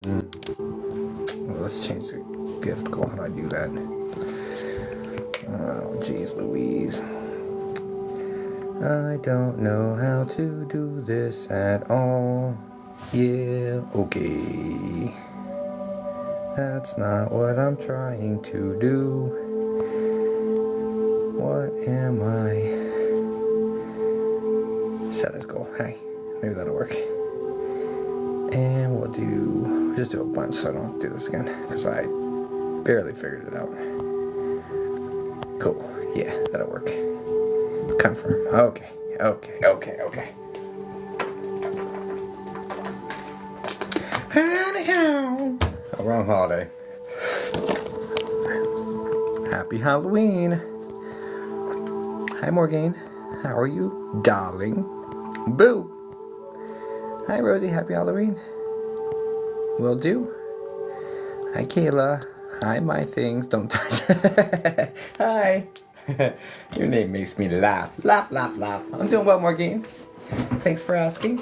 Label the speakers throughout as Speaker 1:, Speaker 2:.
Speaker 1: Well, let's change the gift goal. How do I do that? Oh, jeez Louise. I don't know how to do this at all. Yeah, okay. That's not what I'm trying to do. What am I? Set as goal. Hey, maybe that'll work. And we'll just do a bunch so I don't have to do this again, because I barely figured it out. Cool. Yeah, that'll work. Confirm. Okay. Howdy-how. Oh, wrong holiday. Happy Halloween. Hi, Morgane. How are you, darling? Boo. Hi, Rosie. Happy Halloween. Will do. Hi, Kayla. Hi, my things. Don't touch. Hi. Your name makes me laugh. Laugh. I'm doing well, Morgane. Thanks for asking.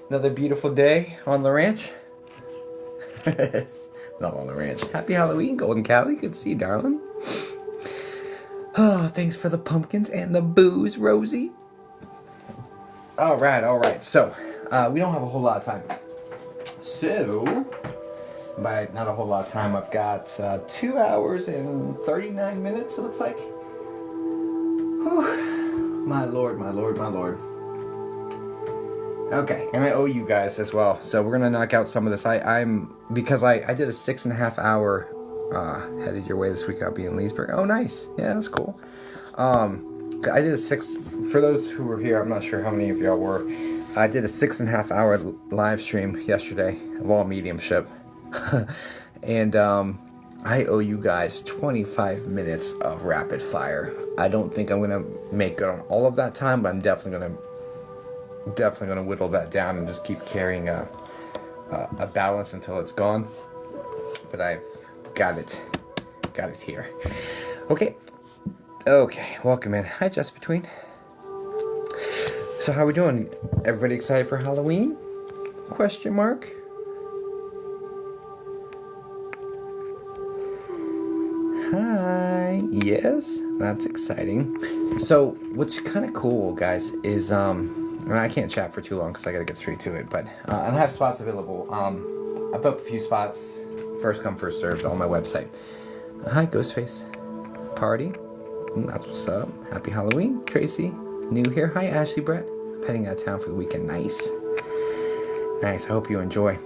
Speaker 1: Another beautiful day on the ranch. Not on the ranch. Happy Halloween, Golden Callie. Good to see you, darling. Oh, thanks for the pumpkins and the booze, Rosie. All right. So, we don't have a whole lot of time. So, by not a whole lot of time, I've got 2 hours and 39 minutes, it looks like. Whew. My lord. Okay, and I owe you guys as well, so we're gonna knock out some of this. Because I did a 6.5 hour headed your way this week. I'll be in Leesburg. Oh, nice. Yeah, that's cool. I did a 6, for those who were here, I'm not sure how many of y'all were. I did a 6.5 hour live stream yesterday of all Mediumship. And I owe you guys 25 minutes of rapid fire. I don't think I'm gonna make good on all of that time, but I'm definitely gonna whittle that down and just keep carrying a balance until it's gone. But I've got it here. Okay, welcome in. Hi, Just Between. So how we doing? Everybody excited for Halloween? Question mark. Hi. Yes, that's exciting. So what's kind of cool, guys, is I can't chat for too long because I gotta get straight to it. But I have spots available. I put up a few spots, first come first served, on my website. Hi, Ghostface. Party. That's what's up. Happy Halloween, Tracy. New here. Hi, Ashley Brett. Heading out of town for the weekend. Nice. I hope you enjoy.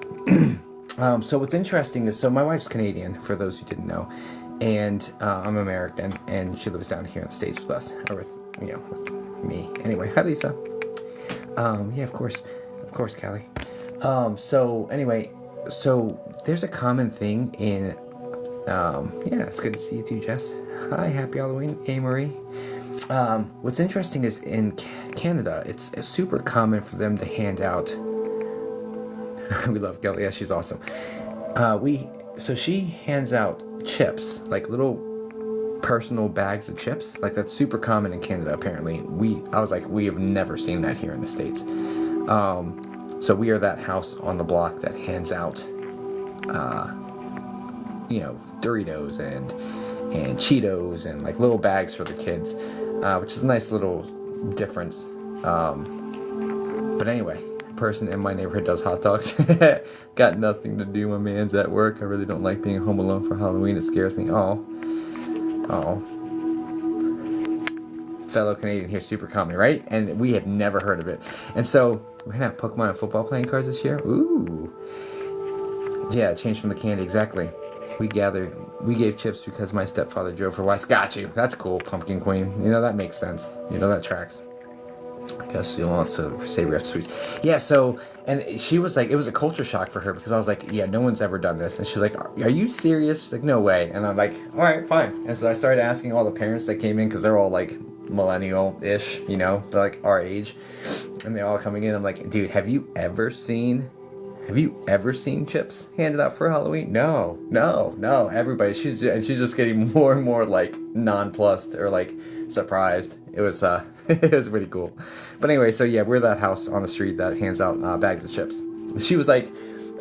Speaker 1: So what's interesting is, so my wife's Canadian, for those who didn't know, and I'm American, and she lives down here in the States with us, or with me. Anyway, hi, Lisa. Yeah, of course, Callie. So anyway, so there's a common thing in, it's good to see you too, Jess. Hi, happy Halloween, A-Marie. What's interesting is in Canada, it's super common for them to hand out. We love Kelly. Yeah, she's awesome. So she hands out chips, like little personal bags of chips. Like, that's super common in Canada, apparently. I was like, we have never seen that here in the States. So we are that house on the block that hands out, Doritos and Cheetos and like little bags for the kids, which is a nice little difference. But anyway, person in my neighborhood does hot dogs. Got nothing to do. My man's at work. I really don't like being home alone for Halloween. It scares me. Oh. Fellow Canadian here, super common, right? And we have never heard of it. And so we're gonna have Pokemon and football playing cards this year. Ooh. Yeah, change from the candy, exactly. We gave chips because my stepfather drove for Weiss. Got you. That's cool, Pumpkin Queen. That makes sense. That tracks. I guess she wants to save after sweets. Yeah, so, and she was like, it was a culture shock for her because I was like, yeah, no one's ever done this. And she's like, are you serious? She's like, no way. And I'm like, all right, fine. And so I started asking all the parents that came in, because they're all like millennial-ish, they're like our age. And they're all coming in. I'm like, dude, have you ever seen chips handed out for Halloween? No. Everybody, she's just getting more and more like nonplussed or like surprised. It was it was pretty cool. But anyway, so yeah, we're that house on the street that hands out bags of chips. She was like,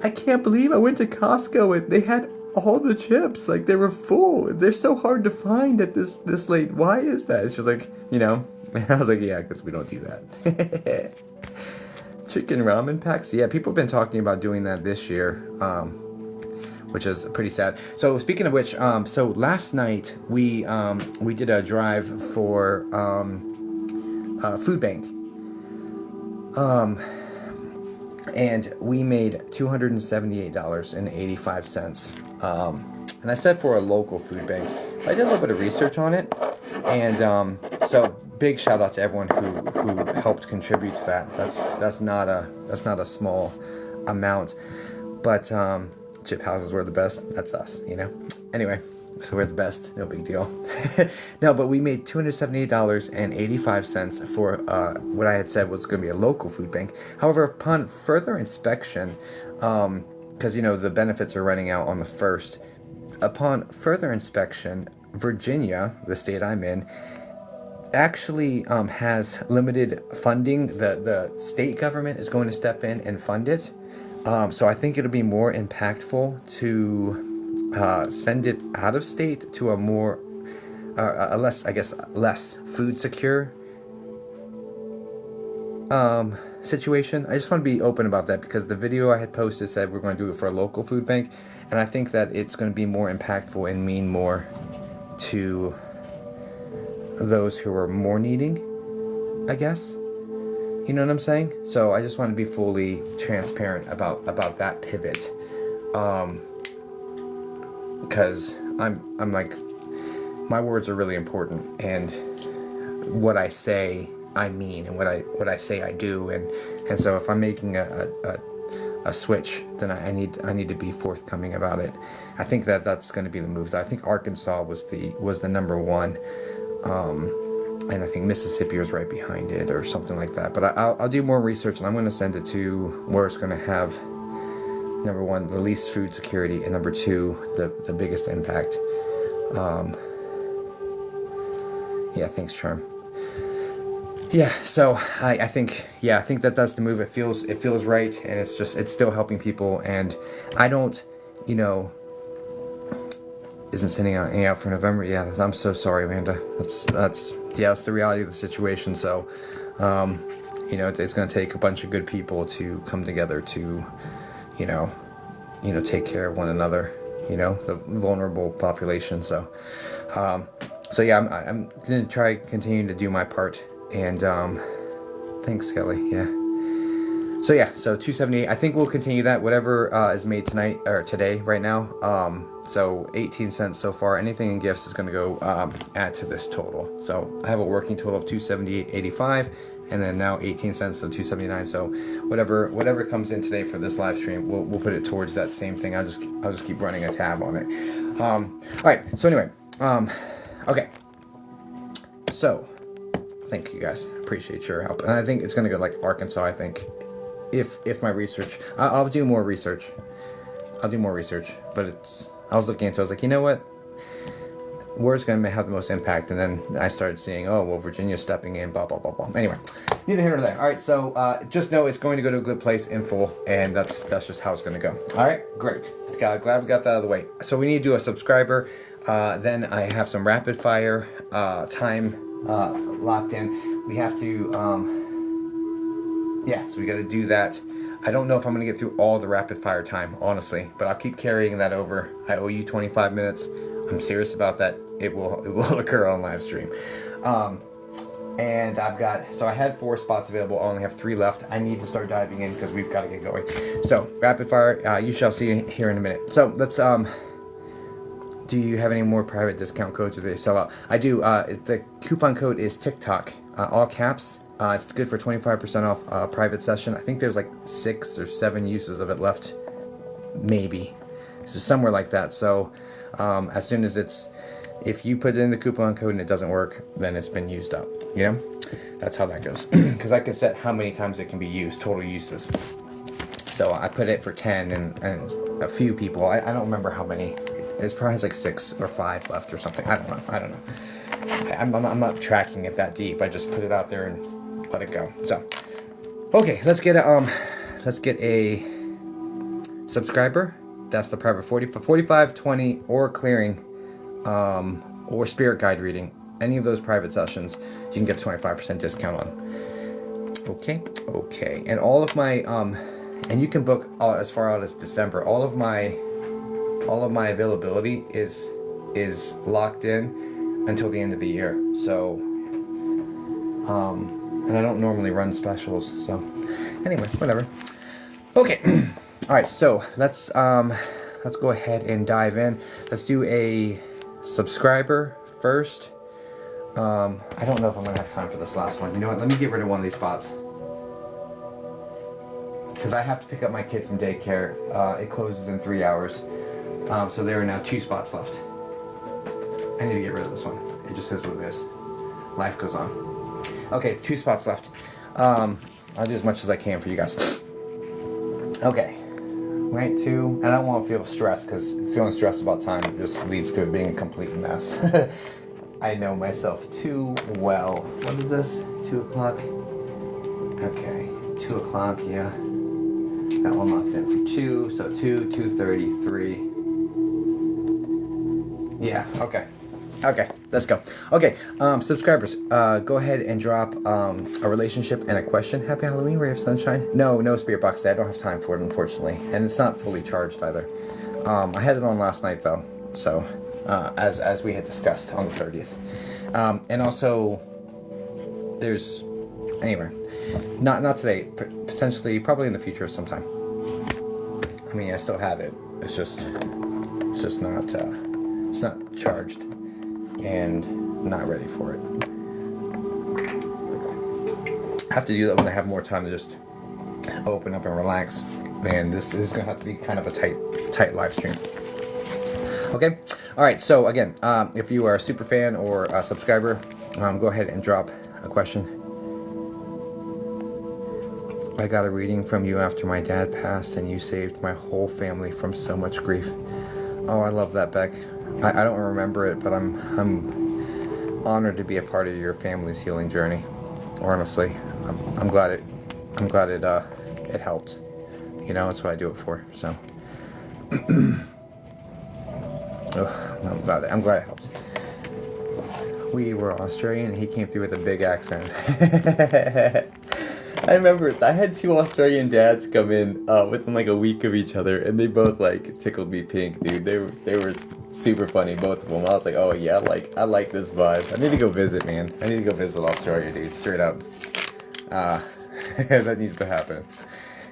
Speaker 1: I can't believe I went to Costco and they had all the chips. Like, they were full. They're so hard to find at this late. Why is that? It's just like, you know. And I was like, yeah, because we don't do that. Chicken ramen packs. Yeah, people have been talking about doing that this year, which is pretty sad. So speaking of which, so last night we did a drive for food bank, and we made $278.85. And I said for a local food bank. I did a little bit of research on it, and so big shout out to everyone who helped contribute to that. That's not a small amount, but chip houses were the best. That's us, you know. Anyway, so we're the best. No big deal. No, but we made $278.85 for what I had said was going to be a local food bank. However, upon further inspection, because you know the benefits are running out on the 1st. Upon further inspection, Virginia, the state I'm in, actually has limited funding. The state government is going to step in and fund it. So I think it'll be more impactful to send it out of state to a more, less food secure situation. I just want to be open about that because the video I had posted said we're going to do it for a local food bank, and I think that it's going to be more impactful and mean more to those who are more needing, I guess. You know what I'm saying? So I just want to be fully transparent about that pivot, because I'm like, my words are really important, and what I say I mean, and what I say I do, and so if I'm making a switch, then I need to be forthcoming about it. I think that's going to be the move. I think Arkansas was the number one. And I think Mississippi was right behind it or something like that. But I'll do more research, and I'm going to send it to where it's going to have, number one, the least food security, and number two, the biggest impact. Yeah, thanks, Charm. Yeah, so I think that's the move. It feels right, and it's still helping people, and I don't, you know. Isn't sending out for November. Yeah, I'm so sorry, Amanda. That's the reality of the situation. So, you know, it's going to take a bunch of good people to come together to, you know, take care of one another. You know, the vulnerable population. So, yeah, I'm going to try continuing to do my part. And thanks, Kelly. Yeah. So yeah, so 278. I think we'll continue that. Whatever is made tonight or today, right now. So 18 cents so far. Anything in gifts is going to go add to this total. So I have a working total of 278.85, and then now 18 cents, so 279. So whatever comes in today for this live stream, we'll put it towards that same thing. I'll just keep running a tab on it. All right. So anyway, okay. So thank you guys. Appreciate your help. And I think it's going to go like Arkansas. I think if my research, I'll do more research. But I was looking into it. I was like, you know what? Where's going to have the most impact? And then I started seeing, oh, well, Virginia's stepping in, blah, blah, blah, blah. Anyway, neither here nor there. All right, so just know it's going to go to a good place in full, and that's just how it's going to go. All right, great. Glad we got that out of the way. So we need to do a subscriber. Then I have some rapid fire time locked in. We have to, so we got to do that. I don't know if I'm going to get through all the rapid fire time, honestly, but I'll keep carrying that over. I owe you 25 minutes. I'm serious about that. It will occur on live stream. And I had 4 spots available. I only have 3 left. I need to start diving in because we've got to get going. So rapid fire, you shall see here in a minute. So let's, do you have any more private discount codes or do they sell out? I do. The coupon code is TikTok, all caps. It's good for 25% off private session. I think there's like 6 or 7 uses of it left, maybe. So somewhere like that. So as soon as if you put in the coupon code and it doesn't work, then it's been used up. You know, that's how that goes. Because I can set how many times it can be used, total uses. So I put it for 10 and a few people. I don't remember how many. It probably has like 6 or 5 left or something. I don't know. I'm not tracking it that deep. I just put it out there and let it go. So, okay, let's get a subscriber, that's the private 45, 20, or clearing, or spirit guide reading. Any of those private sessions, you can get a 25% discount on. Okay. And all of my, and you can book as far out as December. All of my availability is locked in until the end of the year. So, and I don't normally run specials. So, anyway, whatever. Okay. All right. So let's go ahead and dive in. Let's do a subscriber first. I don't know if I'm gonna have time for this last one. You know what? Let me get rid of one of these spots because I have to pick up my kid from daycare. It closes in 3 hours, so there are now 2 spots left. I need to get rid of this one. It just is what it is. Life goes on. Okay, 2 spots left. I'll do as much as I can for you guys. Okay, right 2. And I don't want to feel stressed because feeling stressed about time just leads to it being a complete mess. I know myself too well. What is this? 2 o'clock? Okay, 2 o'clock, yeah. Got one locked in for 2, so 2, 2:33. Yeah, okay. Okay, let's go. Okay, subscribers, go ahead and drop a relationship and a question. Happy Halloween, Ray of Sunshine. No spirit box today. I don't have time for it, unfortunately. And it's not fully charged either. I had it on last night, though, so... as we had discussed on the 30th. And also, there's... Anyway, not today. Potentially, probably in the future sometime. I mean, I still have it. It's just not... it's not charged. And not ready for it. I have to do that when I have more time to just open up and relax. And this is going to have to be kind of a tight live stream. Okay? Alright, so again, if you are a super fan or a subscriber, go ahead and drop a question. I got a reading from you after my dad passed and you saved my whole family from so much grief. Oh, I love that, Beck. I don't remember it, but I'm honored to be a part of your family's healing journey. Honestly, I'm glad it helped. You know, that's what I do it for, so... Oh, I'm glad it helped. We were Australian and he came through with a big accent. I remember I had 2 Australian dads come in within like a week of each other, and they both like tickled me pink, dude. They were super funny, both of them. I was like, oh yeah, I like this vibe. I need to go visit, man. I need to go visit Australia, dude. Straight up. That needs to happen.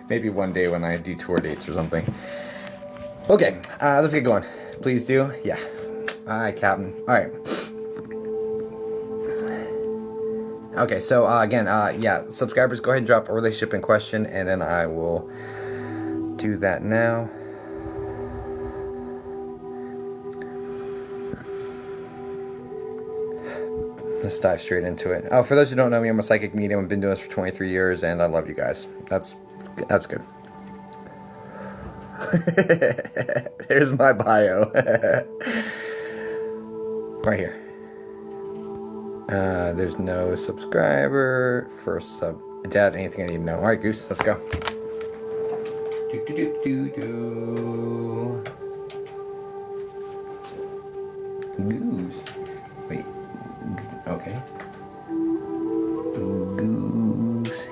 Speaker 1: Maybe one day when I do tour dates or something. Okay, let's get going. Please do. Yeah. Alright, Captain. Alright. Okay, so again, yeah, subscribers, go ahead and drop a relationship in question, and then I will do that now. Let's dive straight into it. Oh, for those who don't know me, I'm a psychic medium. I've been doing this for 23 years, and I love you guys. That's good. Here's my bio. Right here. There's no subscriber. First sub. Dad, anything I need to know. Alright, Goose, let's go. Goose. Wait. Okay. Goose.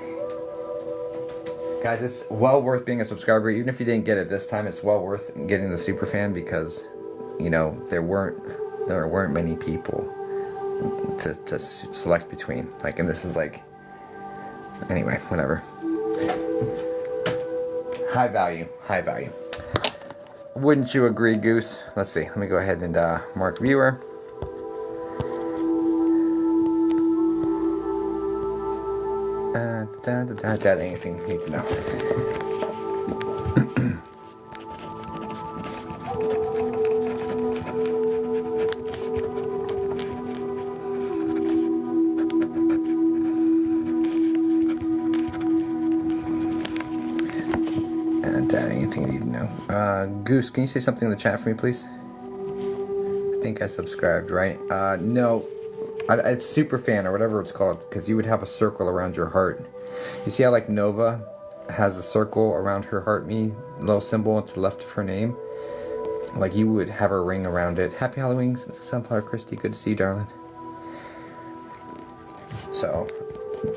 Speaker 1: Guys, it's well worth being a subscriber. Even if you didn't get it this time, it's well worth getting the super fan because, you know, there weren't many people to select between. Like, and this is like, anyway, whatever. High value. Wouldn't you agree, Goose? Let's see. Let me go ahead and mark viewer. Anything you need to know. Anything you need to know. Goose, can you say something in the chat for me, please? I think I subscribed, right? No. It's super fan or whatever it's called, because you would have a circle around your heart. You see how like Nova has a circle around her heart me little symbol to the left of her name. Like you would have a ring around it. Happy Halloween, Sunflower Christy. Good to see you, darling. So,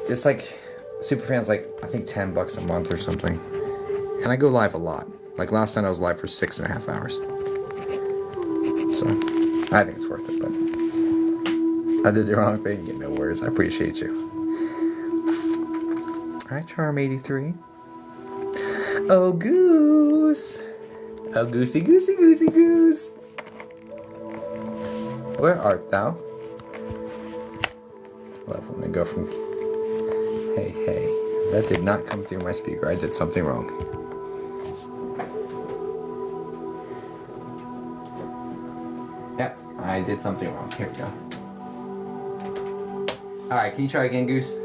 Speaker 1: it's like, Superfan's like, I think $10 a month or something. And I go live a lot. Like last night I was live for 6.5 hours. So, I think it's worth it, but I did the wrong thing. No worries. I appreciate you. Hi, Charm83. Oh, Goose. Oh, goosey, goosey, goosey, goose. Where art thou? Love when I go from... Hey, hey. That did not come through my speaker. I did something wrong. Yep, I did something wrong. Here we go. Alright, can you try again, Goose?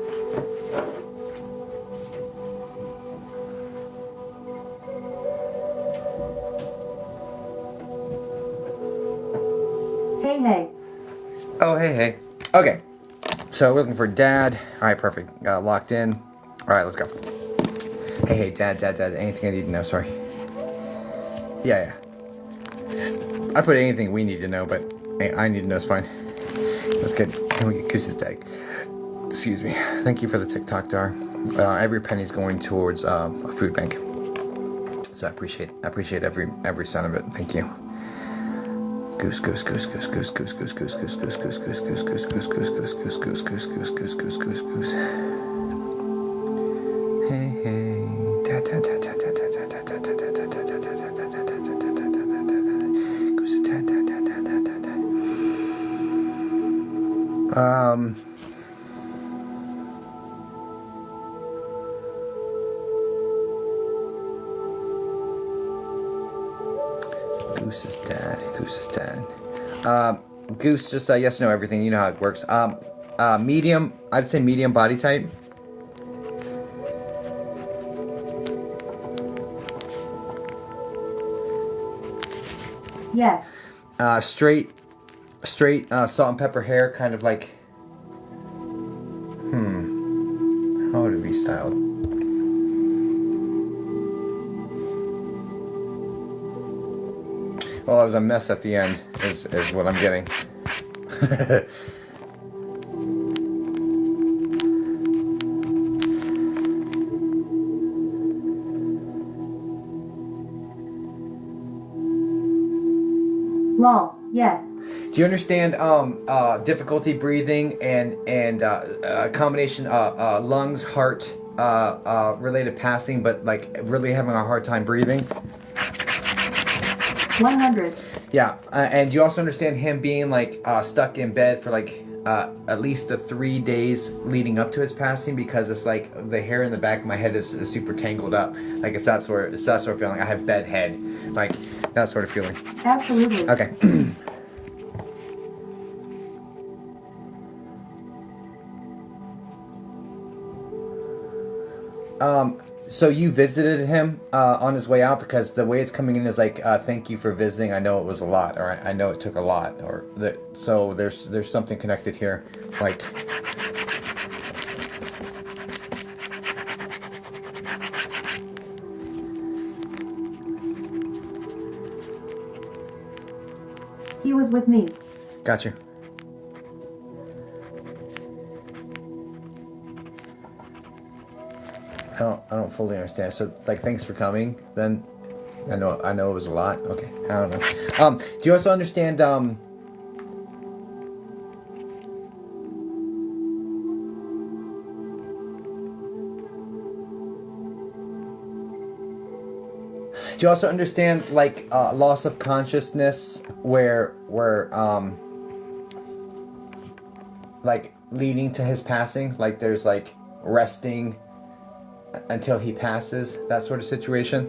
Speaker 2: Hey, hey.
Speaker 1: Oh, hey, hey. Okay. So we're looking for Dad. Alright, perfect. Got locked in. Alright, let's go. Hey, hey, Dad. Anything I need to know? Sorry. Yeah. I put anything we need to know, but I need to know is fine. That's good. Can we get Goose's tag? Excuse me. Thank you for the TikTok, Dar. Every penny's going towards a food bank. So I appreciate every cent of it. Thank you. Goose. Hey, hey. Goose. Goose's dad. Goose, just yes, no, everything. You know how it works. Medium. I'd say medium body type.
Speaker 2: Yes.
Speaker 1: Straight salt and pepper hair, kind of like. How would it be styled? Well, it was a mess at the end, is what I'm getting.
Speaker 2: Lol. Yes.
Speaker 1: Do you understand difficulty breathing and a combination lungs, heart related passing, but like really having a hard time breathing?
Speaker 2: 100.
Speaker 1: Yeah, and you also understand him being like stuck in bed for like at least the 3 days leading up to his passing, because it's like the hair in the back of my head is super tangled up. Like it's that sort of feeling. I have bed head, like that sort of feeling.
Speaker 2: Absolutely.
Speaker 1: Okay. So you visited him on his way out, because the way it's coming in is like, thank you for visiting. I know it was a lot, or I know it took a lot, or that. So there's something connected here, like.
Speaker 2: He was with me.
Speaker 1: Gotcha. I don't fully understand. So like, thanks for coming. Then I know it was a lot. Okay, I don't know. Do you also understand? Do you also understand like loss of consciousness, where like leading to his passing? Like there's like resting until he passes, that sort of situation?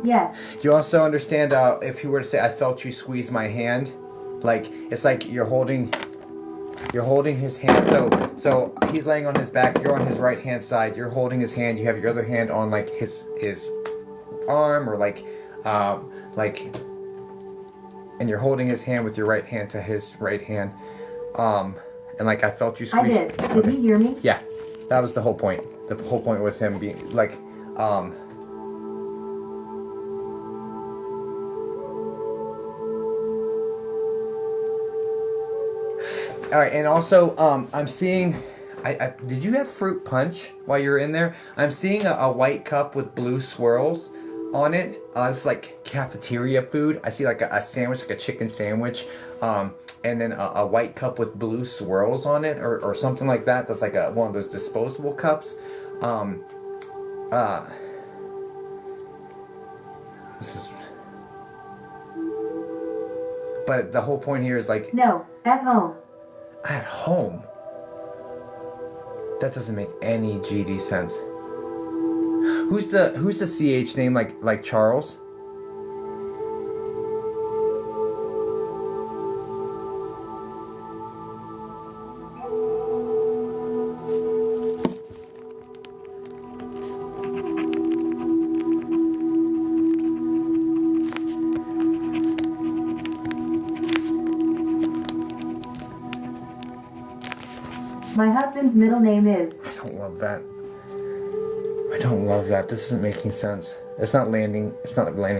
Speaker 2: Yes.
Speaker 1: Do you also understand if he were to say, I felt you squeeze my hand? Like, it's like you're holding his hand. So he's laying on his back, you're on his right hand side, you're holding his hand, you have your other hand on like his arm, or like and you're holding his hand with your right hand to his right hand. and like I felt you
Speaker 2: I
Speaker 1: squeeze.
Speaker 2: did. Did he hear me?
Speaker 1: Yeah, that was the whole point. The whole point was him being like, All right, and also, I'm seeing. I did you have fruit punch while you were in there? I'm seeing a white cup with blue swirls on it. It's like cafeteria food. I see like a sandwich, like a chicken sandwich, and then a white cup with blue swirls on it, or something like that. That's like one of those disposable cups. This is. But the whole point here is like.
Speaker 2: No, at home.
Speaker 1: At home? That doesn't make any GD sense. Who's the CH name like Charles?
Speaker 2: My husband's middle name is.
Speaker 1: I don't love that. I don't love that. This isn't making sense. It's not landing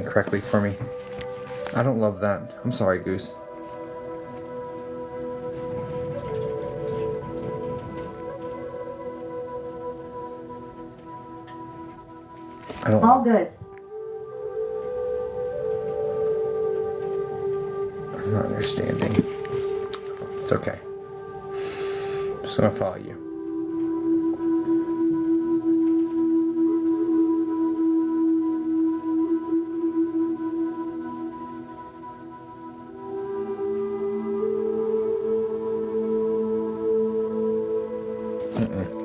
Speaker 1: correctly for me. I don't love that. I'm sorry, Goose. I don't.
Speaker 2: All good.
Speaker 1: I'm not understanding. It's okay. I'm just gonna follow you.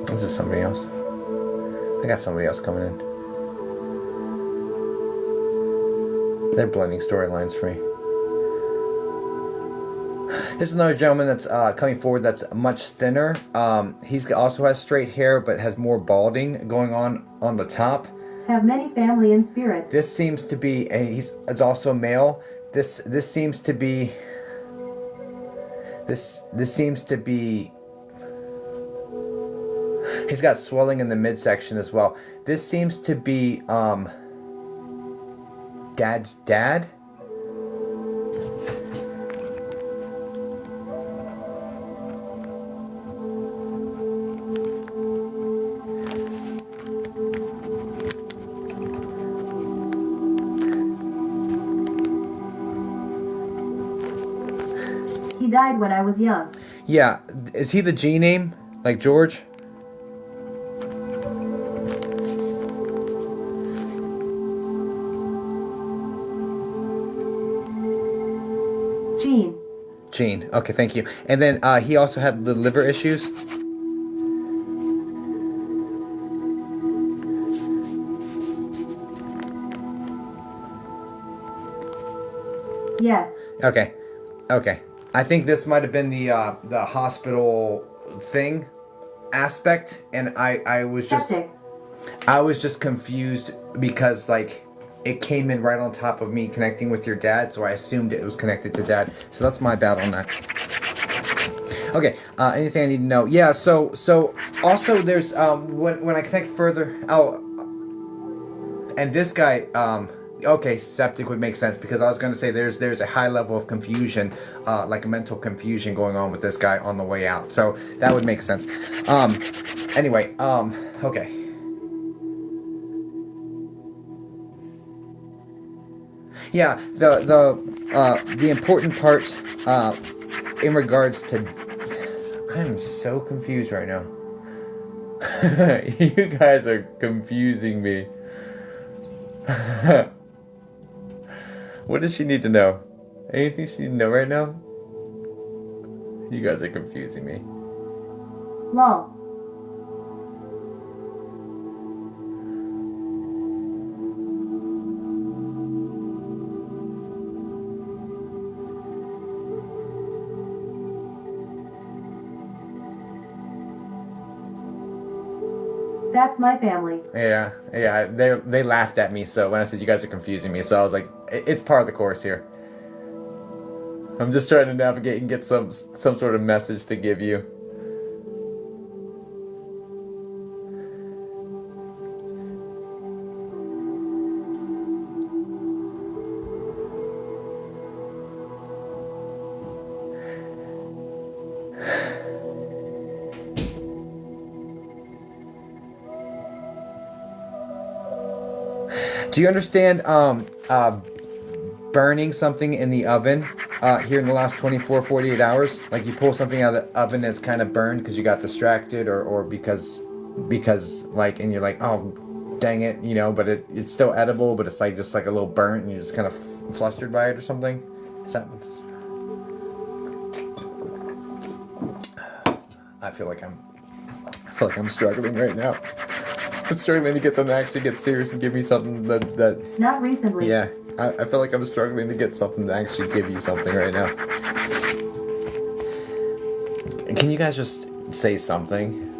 Speaker 1: This is somebody else. I got somebody else coming in. They're blending storylines for me. There's another gentleman that's coming forward that's much thinner. He's also has straight hair but has more balding going on the top.
Speaker 2: Have many family in spirit.
Speaker 1: This seems to be it's also male. This seems to be this seems to be. He's got swelling in the midsection as well. This seems to be Dad's dad.
Speaker 2: He died when I was young.
Speaker 1: Yeah, is he the G name like George? Gene. Okay, thank you. And then he also had the liver issues.
Speaker 2: Yes.
Speaker 1: Okay. I think this might have been the hospital thing aspect, and I was just confused because like. It came in right on top of me connecting with your dad, so I assumed it was connected to Dad. So that's my bad on that. Okay, anything I need to know? Yeah, so also there's when I connect further. Oh, and this guy. Okay, septic would make sense because I was going to say there's a high level of confusion, like a mental confusion going on with this guy on the way out. So that would make sense. Anyway. Okay. Yeah, the important part in regards to I'm so confused right now. You guys are confusing me. What does she need to know? Anything she need to know right now? You guys are confusing me.
Speaker 2: Lol. That's my family.
Speaker 1: Yeah. They laughed at me. So when I said you guys are confusing me, so I was like, it's part of the course here. I'm just trying to navigate and get some sort of message to give you. Do you understand burning something in the oven here in the last 48 hours? Like you pull something out of the oven that's kind of burned because you got distracted or because like, and you're like, oh, dang it, you know, but it's still edible, but it's like just like a little burnt and you're just kind of flustered by it or something. Is that... I feel like I'm struggling right now. I'm struggling to get them to actually get serious and give me something that
Speaker 2: Not recently.
Speaker 1: yeah, I feel like I'm struggling to get something to actually give you something right now. Can you guys just say something?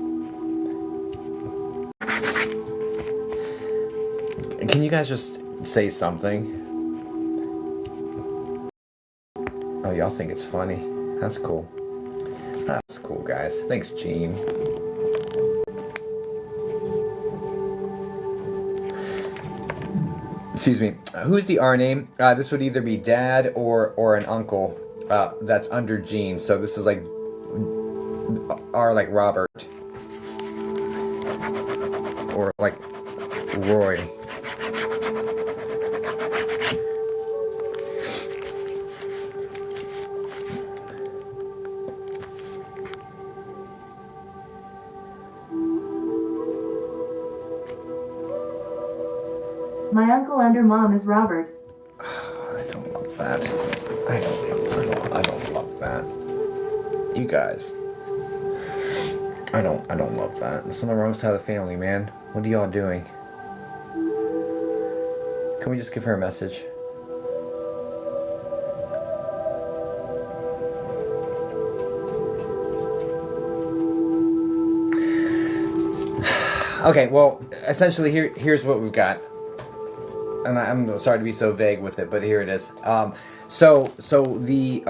Speaker 1: Can you guys just say something? Oh, y'all think it's funny. That's cool. That's cool, guys. Thanks, Gene. Excuse me. Who's the R name? This would either be Dad or an uncle. That's under Gene. So this is like R like Robert or like Roy.
Speaker 2: My uncle under mom is Robert.
Speaker 1: I don't love that. I don't love that. You guys. I don't love that. It's on the wrong side of the family, man. What are y'all doing? Can we just give her a message? Okay, well, essentially here's what we've got. And I'm sorry to be so vague with it, but here it is. So the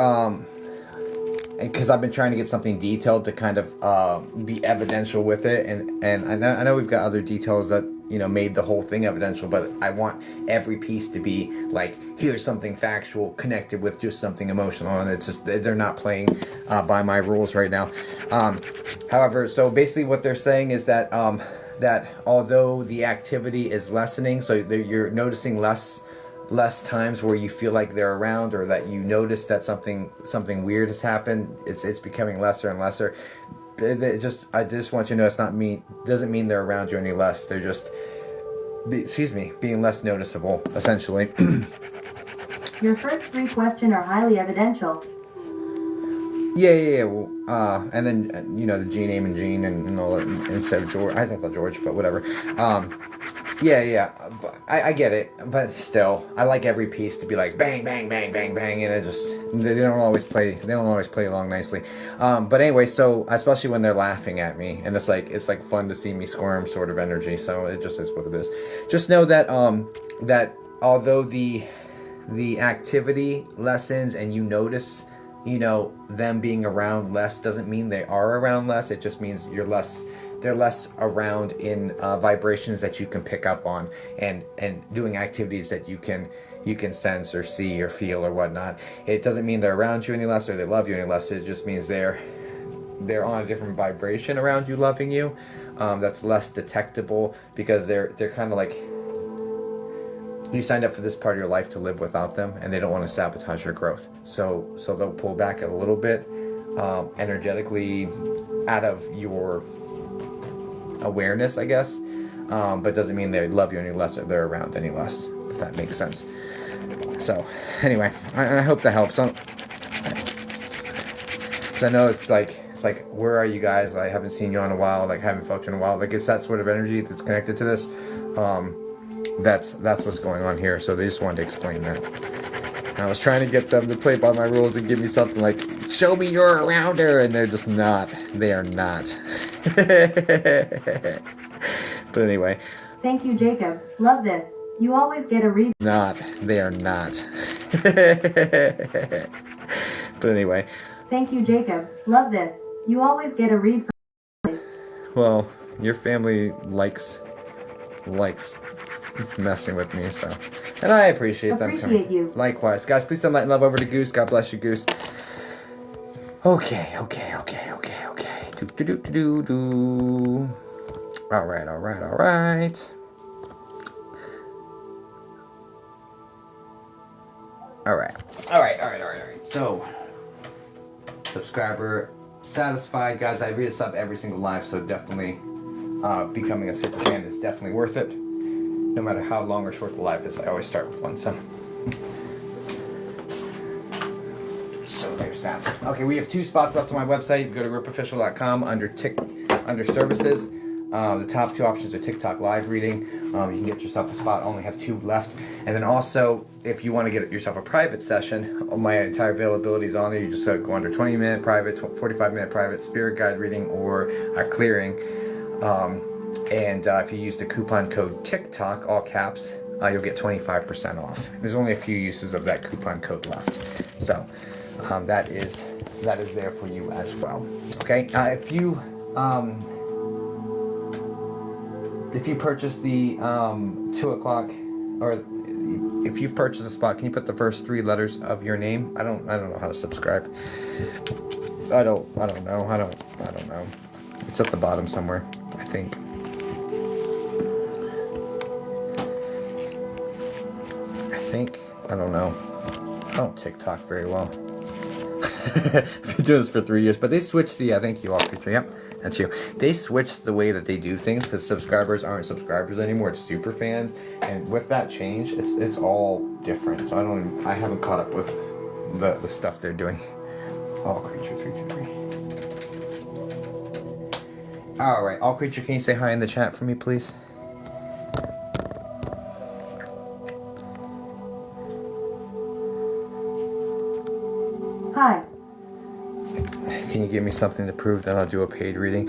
Speaker 1: because I've been trying to get something detailed to kind of be evidential with it, and I know we've got other details that made the whole thing evidential, but I want every piece to be like, here's something factual connected with just something emotional, and it's just they're not playing by my rules right now. However, so basically what they're saying is that that although the activity is lessening, so you're noticing less times where you feel like they're around, or that you notice that something weird has happened. It's becoming lesser and lesser. I just want you to know, it's not me. Doesn't mean they're around you any less. They're just, being less noticeable, essentially.
Speaker 2: Your first 3 questions are highly evidential.
Speaker 1: Yeah. Well, and then the G name and Gene and all that instead of George. I thought George, but whatever. Yeah. I get it, but still, I like every piece to be like bang, bang, bang, bang, bang, and it just they don't always play along nicely. But anyway, so especially when they're laughing at me, and it's like fun to see me squirm, sort of energy. So it just is what it is. Just know that that although the activity lessens and you notice them being around less, doesn't mean they are around less. It just means they're less around in vibrations that you can pick up on, and doing activities that you can sense or see or feel or whatnot. It doesn't mean they're around you any less or they love you any less. It just means they're on a different vibration around you, loving you. That's less detectable because they're kind of like, you signed up for this part of your life to live without them, and they don't want to sabotage your growth. So they'll pull back a little bit energetically out of your awareness, I guess. But doesn't mean they love you any less or they're around any less, if that makes sense. So anyway, I hope that helps. I know it's like, where are you guys? I haven't seen you in a while. Like, haven't felt you in a while. Like, it's that sort of energy that's connected to this. That's what's going on here. So they just wanted to explain that. And I was trying to get them to play by my rules and give me something like, show me you're around her, and they're just not. They are not. But anyway.
Speaker 2: Thank you, Jacob. Love this. You always get a read.
Speaker 1: Not. They are not. But anyway.
Speaker 2: Thank you, Jacob. Love this. You always get a read from.
Speaker 1: Well, your family likes messing with me, so, and I appreciate them coming.
Speaker 2: Appreciate you.
Speaker 1: Likewise, guys. Please send light and love over to Goose. God bless you, Goose. Okay. Do. All right. All right. So, subscriber satisfied, guys. I read a sub every single live, so definitely becoming a super fan is definitely worth it. No matter how long or short the live is, I always start with one sub. So there's that. Okay, we have 2 spots left on my website. Go to ripofficial.com under services. The top 2 options are TikTok live reading. You can get yourself a spot. Only have 2 left. And then also, if you want to get yourself a private session, my entire availability is on there. You just go under 20-minute private, 45-minute private, spirit guide reading, or a clearing. And if you use the coupon code TikTok, all caps, you'll get 25% off. There's only a few uses of that coupon code left. So that is there for you as well. Okay, if you purchase the 2 o'clock, or if you've purchased a spot, can you put the first 3 letters of your name? I don't know how to subscribe. I don't know. It's at the bottom somewhere, I think. I don't know. I don't TikTok very well. I've been doing this for 3 years, but they switched the, thank you all, Peter. Yep, that's you. They switched the way that they do things because subscribers aren't subscribers anymore. It's super fans, and with that change, it's all different. So I haven't caught up with the stuff they're doing. All creature 323. All right, all creature, can you say hi in the chat for me, please?
Speaker 2: Hi.
Speaker 1: Can you give me something to prove that I'll do a paid reading?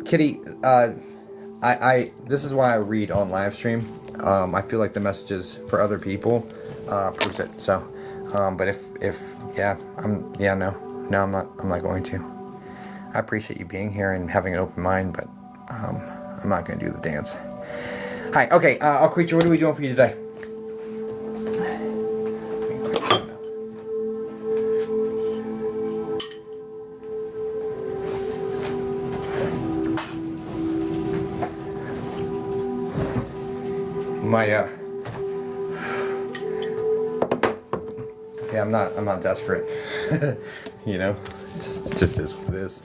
Speaker 1: Kitty, this is why I read on live stream. I feel like the messages for other people proves it. So, but I'm not going to. I appreciate you being here and having an open mind, but I'm not going to do the dance. Hi, okay, all creature, what are we doing for you today? I'm not desperate. You know, it just is what it is.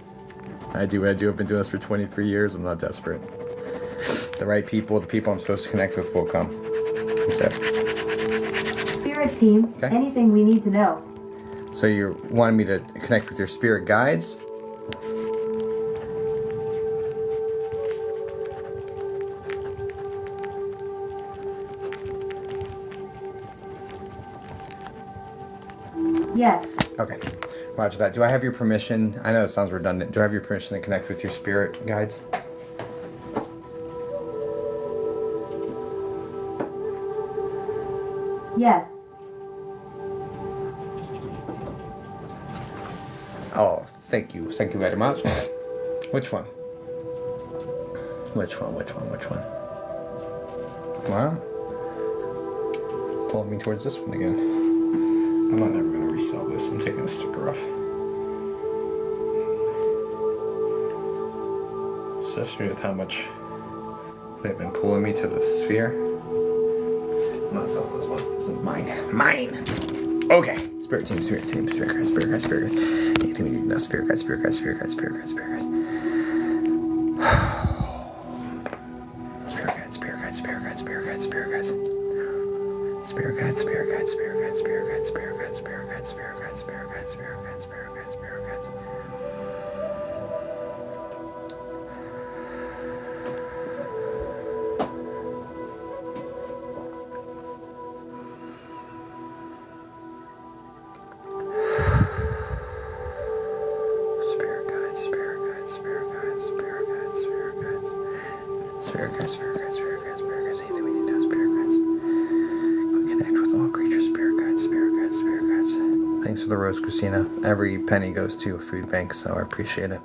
Speaker 1: I do what I do. I've been doing this for 23 years. I'm not desperate. The right people, the people I'm supposed to connect with will come. That's it.
Speaker 2: Spirit team,
Speaker 1: Okay.
Speaker 2: Anything we need to know.
Speaker 1: So you're wanting me to connect with your spirit guides?
Speaker 2: Yes.
Speaker 1: Okay, roger that. Do I have your permission? I know it sounds redundant. Do I have your permission to connect with your spirit guides?
Speaker 2: Yes.
Speaker 1: Oh, thank you. Thank you very much. Which one? Which one? Well, pulled me towards this one again. I'm not ever going to resell this. I'm taking the sticker off. Especially with how much they've been pulling me to the sphere. I'm not selling this one. This one's mine. Mine! Okay. Spirit team, spirit guys. Anything we need to know. Spirit guys. Spirit guys. Spirit guys. Spirit guys. Spirit guys. Anything we need to know, spirit guides. Connect with all creatures, spirit guides. Thanks for the rose, Christina. Every penny goes to a food bank, so I appreciate it.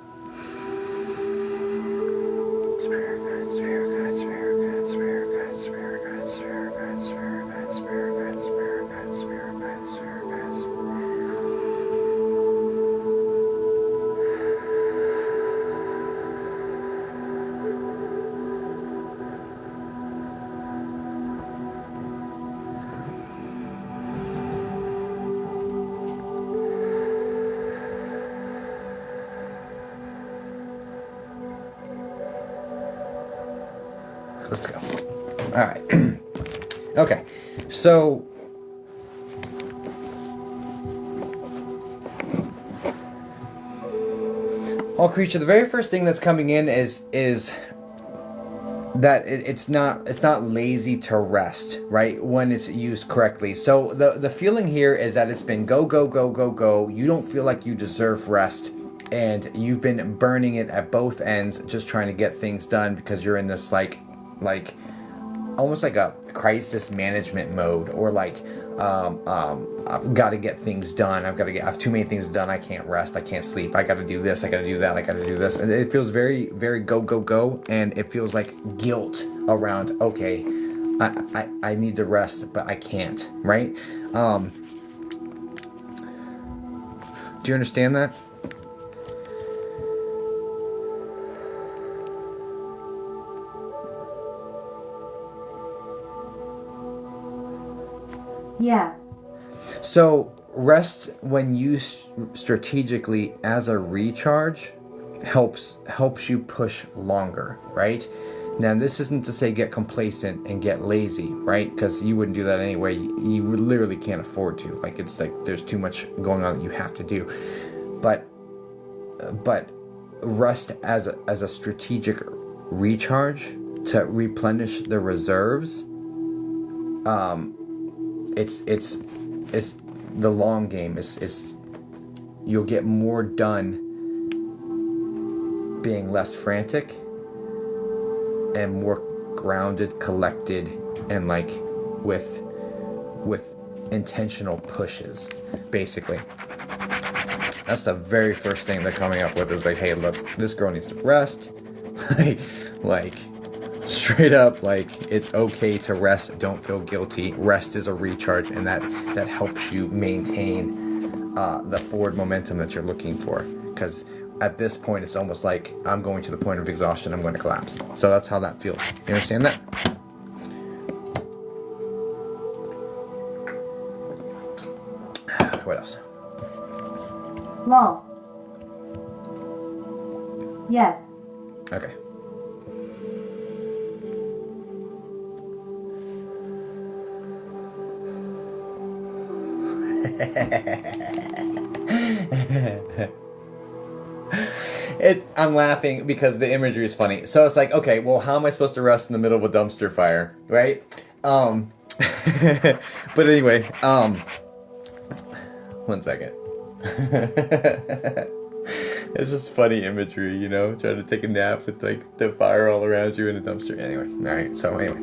Speaker 1: All right. Okay. So all creature, the very first thing that's coming in is that it's not lazy to rest, right? When it's used correctly. So the feeling here is that it's been go go go go go. You don't feel like you deserve rest, and you've been burning it at both ends, just trying to get things done because you're in this like almost like a crisis management mode, or like I've got to get things done. I have too many things done. I can't rest. I can't sleep. I got to do this. I got to do that. I got to do this. And it feels very, very go, go, go. And it feels like guilt around, okay, I need to rest, but I can't, right? Do you understand that?
Speaker 2: Yeah.
Speaker 1: So rest, when used strategically as a recharge, helps you push longer, right? Now this isn't to say get complacent and get lazy, right? Because you wouldn't do that anyway. You literally can't afford to. Like, it's like there's too much going on that you have to do. But rest as a strategic recharge to replenish the reserves. It's the long game. It's you'll get more done being less frantic and more grounded, collected, and like with intentional pushes, basically. That's the very first thing they're coming up with, is like, hey, look, this girl needs to rest. like straight up, like, it's okay to rest. Don't feel guilty. Rest is a recharge, and that helps you maintain the forward momentum that you're looking for. Because at this point, it's almost like I'm going to the point of exhaustion. I'm going to collapse. So that's how that feels. You understand that? What else?
Speaker 2: Lol. Yes.
Speaker 1: Okay. I'm laughing because the imagery is funny. So it's like, okay, well, how am I supposed to rest in the middle of a dumpster fire, right? But anyway, 1 second. It's just funny imagery, you know, trying to take a nap with like the fire all around you in a dumpster. Anyway, all right. So anyway,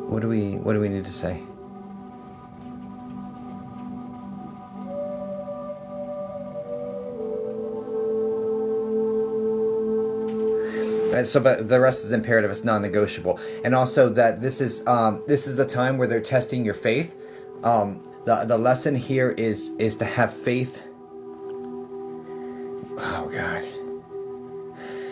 Speaker 1: what do we need to say? So, but the rest is imperative. It's non-negotiable, and also that this is a time where they're testing your faith. The lesson here is to have faith. Oh God,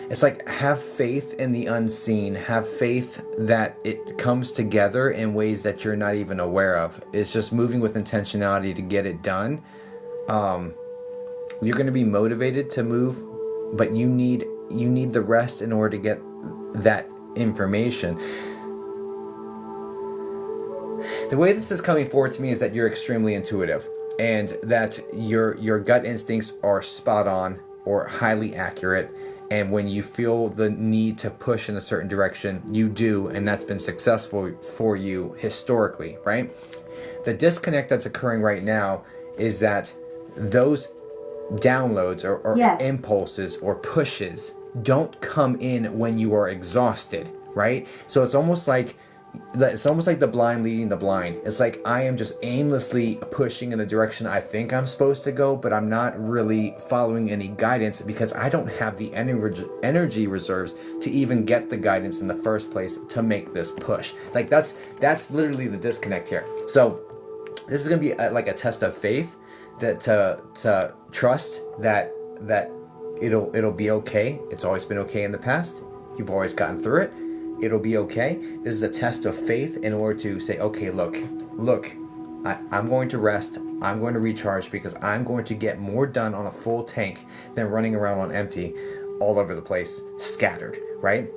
Speaker 1: it's like, have faith in the unseen. Have faith that it comes together in ways that you're not even aware of. It's just moving with intentionality to get it done. You're going to be motivated to move, but you need the rest in order to get that information. The way this is coming forward to me is that you're extremely intuitive, and that your gut instincts are spot on or highly accurate. And when you feel the need to push in a certain direction, you do, and that's been successful for you historically, right? The disconnect that's occurring right now is that those downloads or
Speaker 2: Yes.
Speaker 1: impulses or pushes don't come in when you are exhausted, right? So it's almost like the blind leading the blind. It's like I am just aimlessly pushing in the direction I think I'm supposed to go, but I'm not really following any guidance because I don't have the energy reserves to even get the guidance in the first place to make this push. Like that's literally the disconnect here. So this is going to be like a test of faith, that to trust that it'll be okay. It's always been okay in the past. You've always gotten through it. It'll be okay. This is a test of faith in order to say, okay, look, I'm going to rest. I'm going to recharge because I'm going to get more done on a full tank than running around on empty all over the place, scattered, right?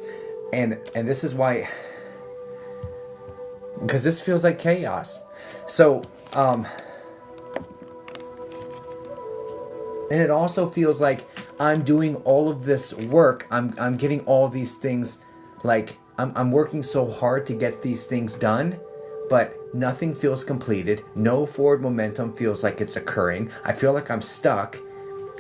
Speaker 1: And this is why, because this feels like chaos. So, and it also feels like I'm doing all of this work. I'm getting all these things, like I'm working so hard to get these things done, but nothing feels completed. No forward momentum feels like it's occurring. I feel like I'm stuck,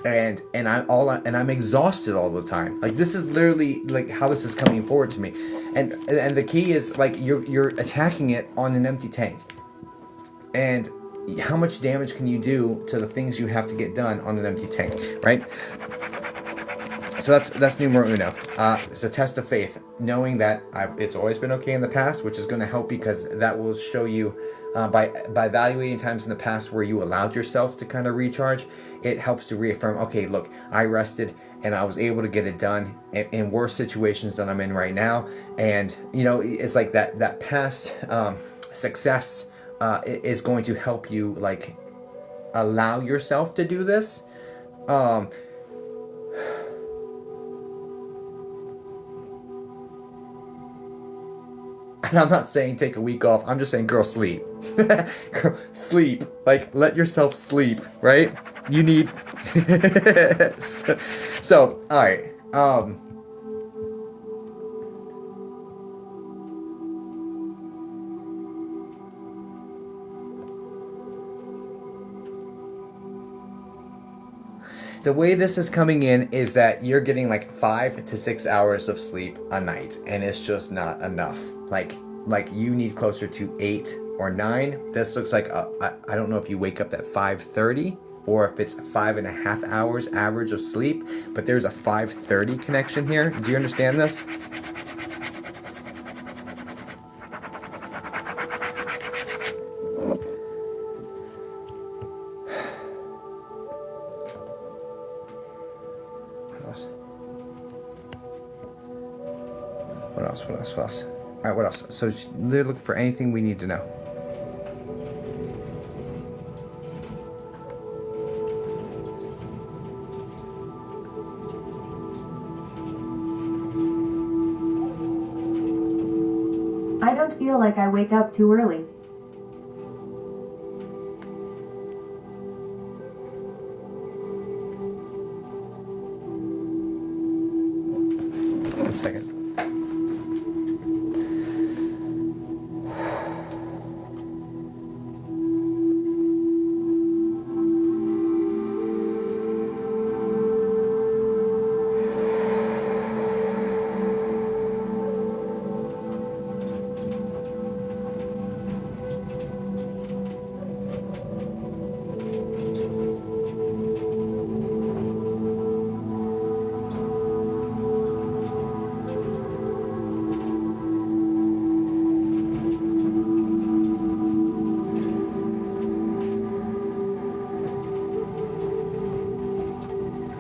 Speaker 1: and I'm exhausted all the time. Like, this is literally like how this is coming forward to me, and the key is like you're attacking it on an empty tank, and how much damage can you do to the things you have to get done on an empty tank, right? So that's numero uno. It's a test of faith, knowing that it's always been okay in the past, which is going to help because that will show you by evaluating times in the past where you allowed yourself to kind of recharge. It helps to reaffirm, okay, look, I rested and I was able to get it done in worse situations than I'm in right now. And you know, it's like that past success is going to help you like allow yourself to do this. And I'm not saying take a week off. I'm just saying, girl, sleep. Girl, sleep. Like, let yourself sleep, right? You need... so, all right. The way this is coming in is that you're getting like 5 to 6 hours of sleep a night, and it's just not enough. Like you need closer to 8 or 9. This looks like I don't know if you wake up at 5:30 or if it's 5.5 hours average of sleep, but there's a 5:30 connection here. Do you understand this? What else? All right, what else? So they're looking for anything we need to know.
Speaker 2: I don't feel like I wake up too early.
Speaker 1: One second.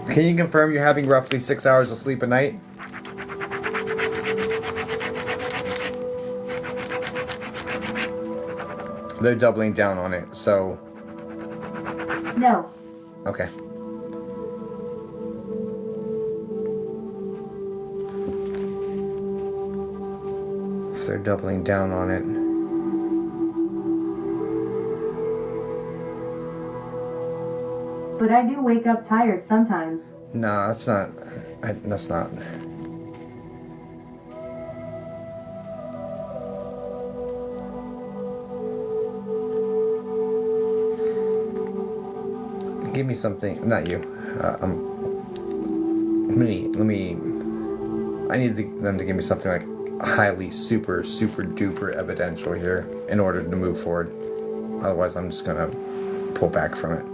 Speaker 1: Can you confirm you're having roughly 6 hours of sleep a night? They're doubling down on it, so...
Speaker 2: No.
Speaker 1: Okay. If they're doubling down on it...
Speaker 2: But I do wake up tired sometimes.
Speaker 1: No, that's not... that's not... Give me something... Not you. Let me... I need them to give me something like highly super duper evidential here in order to move forward. Otherwise, I'm just gonna pull back from it.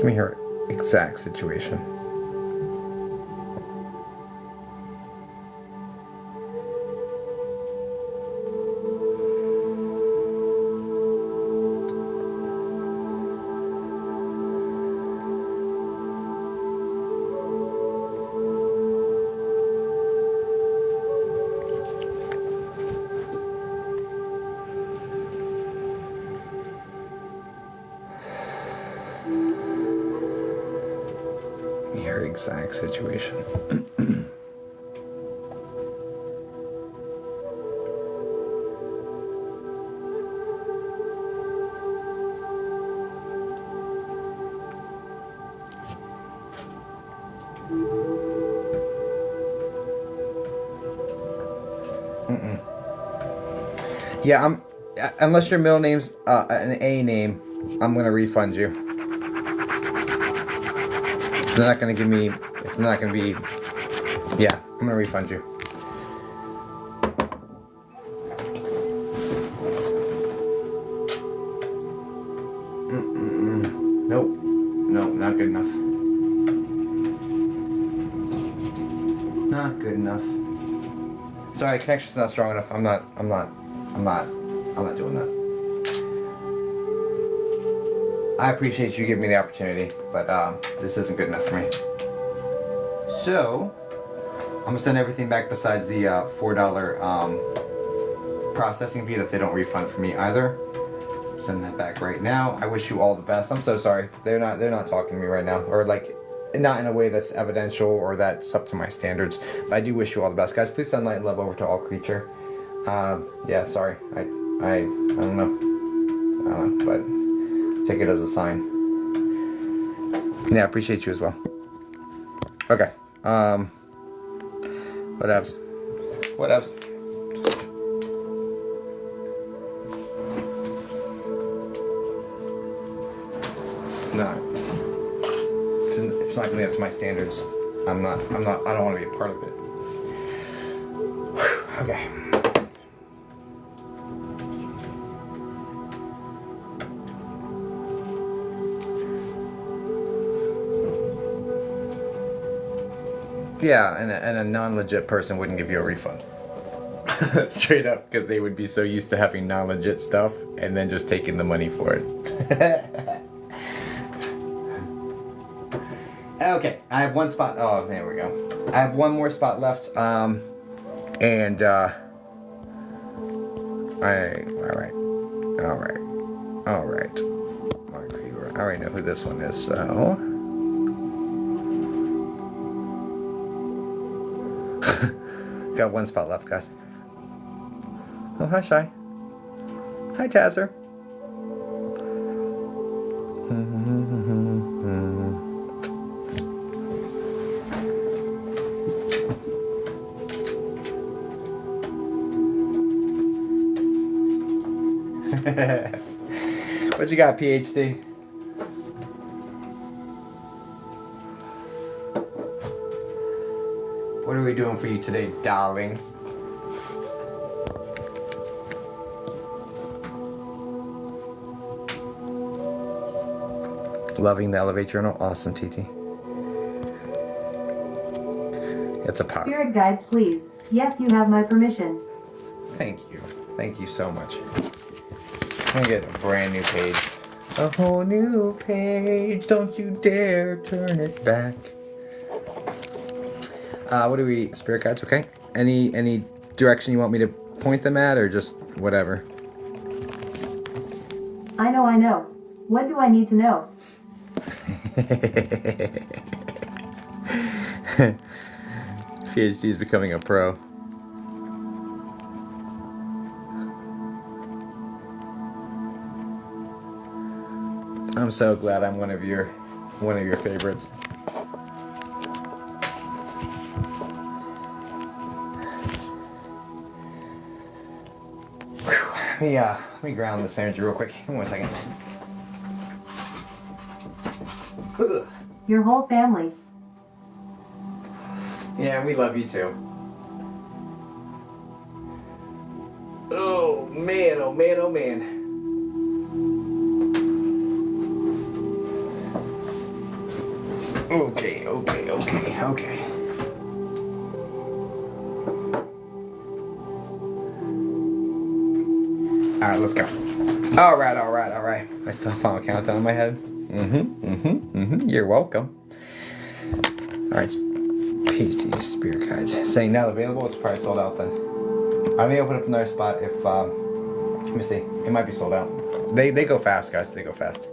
Speaker 1: Give me her exact situation. Your exact situation. Yeah, unless your middle name's an A name, I'm gonna refund you. If they're not gonna give me, if they're not gonna be, yeah, I'm gonna refund you. Nope, nope, not good enough. Not good enough. Sorry, connection's not strong enough. I'm not doing that. I appreciate you giving me the opportunity, but this isn't good enough for me. So, I'm gonna send everything back besides the $4 processing fee that they don't refund for me either. Send that back right now. I wish you all the best. I'm so sorry. They're not talking to me right now, or like not in a way that's evidential or that's up to my standards. But I do wish you all the best, guys. Please send light and love over to all creature. Yeah, sorry. I don't know, but take it as a sign. Yeah, I appreciate you as well. Okay. Whatevs. No. If it's not gonna be up to my standards, I don't want to be a part of it. Whew, okay. Yeah, and a non-legit person wouldn't give you a refund. Straight up, because they would be so used to having non-legit stuff and then just taking the money for it. Okay, I have one spot. Oh, there we go. I have one more spot left. All right. Mark viewer. I already know who this one is, so. Got one spot left, guys. Oh, hi, Shy. Hi, Tazzer. What you got, PhD? What are we doing for you today, darling? Loving the Elevate Journal. Awesome, TT. It's a power.
Speaker 2: Spirit guides, please. Yes, you have my permission.
Speaker 1: Thank you. Thank you so much. I'm gonna get a brand new page. A whole new page. Don't you dare turn it back. What do we... Spirit guides, okay. Any direction you want me to point them at, or just whatever?
Speaker 2: I know. What do I need to know?
Speaker 1: PhD is becoming a pro. I'm so glad I'm one of your favorites. Let me ground this energy real quick. Give me 1 second.
Speaker 2: Your whole family.
Speaker 1: Yeah, we love you too. Oh man, oh man, oh man. Okay. Alright, let's go. Alright. I still have final countdown in my head. You're welcome. Alright, PhD Spirit Guides. Saying not available, it's probably sold out then. I may open up another spot if, let me see. It might be sold out. They go fast, guys. They go fast.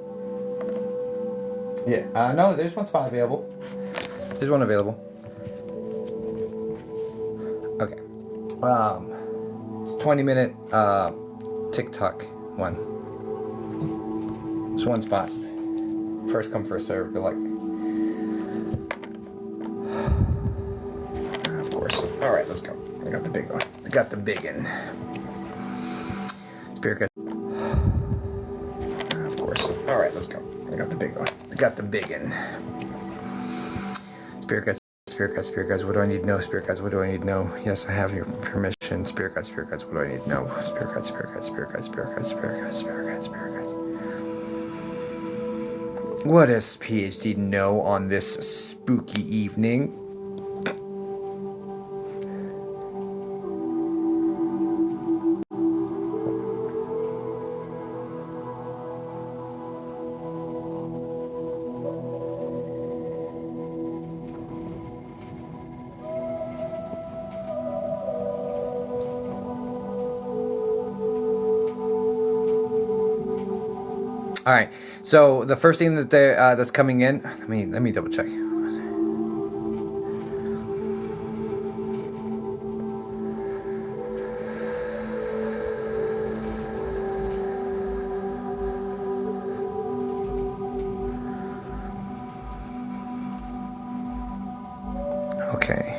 Speaker 1: Yeah, no, there's one spot available. There's one available. Okay. It's 20-minute, TikTok one. It's one spot. First come, first serve. Good luck. Of course. Alright, let's go. I got the big one. I got the big one. Spirit guide. Of course. Alright, let's go. I got the big one. I got the big one. Spirit guides, what do I need to know? Spirit guides, what do I need to know? Yes, I have your permission. Spirit guides, what do I need to know? Spirit guides. What does PhD know on this spooky evening? All right. So the first thing that that's coming in. Let me double check. Okay.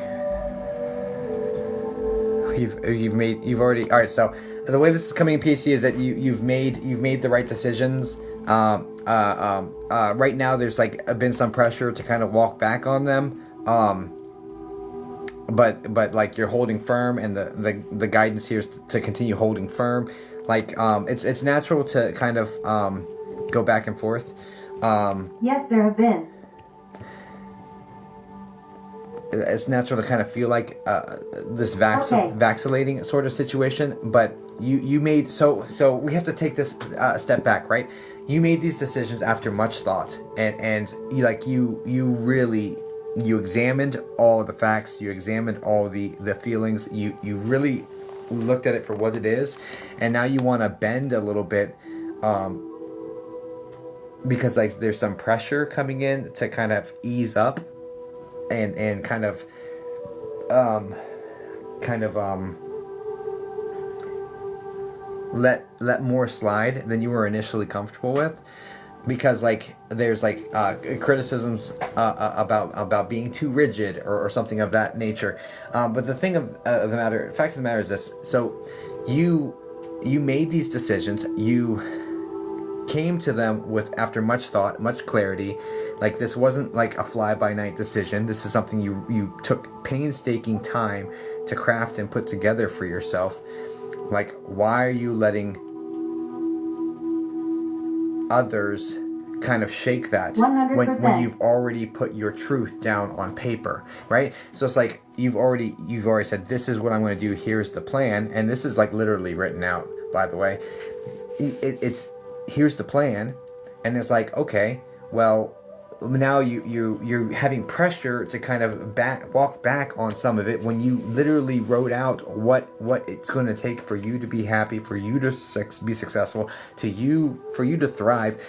Speaker 1: You've already. All right. So the way this is coming in PhD is that you've made the right decisions. Right now there's been some pressure to kind of walk back on them, but like you're holding firm, and the guidance here is to continue holding firm. It's natural to kind of go back and forth.
Speaker 2: Yes, there have been.
Speaker 1: It's natural to kind of feel like this vacillating sort of situation, but you made so we have to take this step back, right? You made these decisions after much thought, and you really examined all the facts, you examined all the feelings, you really looked at it for what it is, and now you want to bend a little bit, because there's some pressure coming in to kind of ease up and kind of let more slide than you were initially comfortable with, because there's criticisms about being too rigid or something of that nature, but the fact of the matter is this. So you made these decisions, you came to them after much thought, much clarity. This wasn't like a fly-by-night decision. This is something you took painstaking time to craft and put together for yourself. Why are you letting others kind of shake that
Speaker 2: 100%.
Speaker 1: when you've already put your truth down on paper, right? So it's you've already said, this is what I'm going to do, here's the plan, and this is literally written out, by the way. It's here's the plan, and it's okay, well, now you're having pressure to kind of walk back on some of it, when you literally wrote out what it's going to take for you to be happy, for you to be successful, for you to thrive,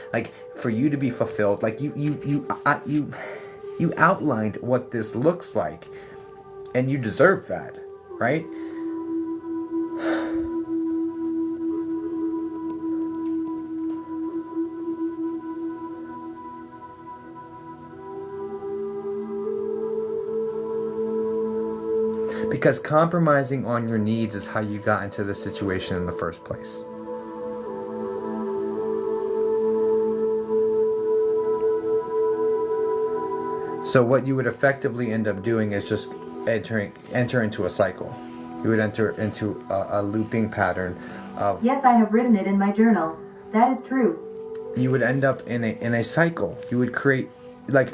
Speaker 1: for you to be fulfilled. You outlined what this looks like, and you deserve that, right? Because compromising on your needs is how you got into this situation in the first place. So what you would effectively end up doing is just enter into a cycle. You would enter into a looping pattern of...
Speaker 2: Yes, I have written it in my journal. That is true.
Speaker 1: You would end up in a cycle. You would create like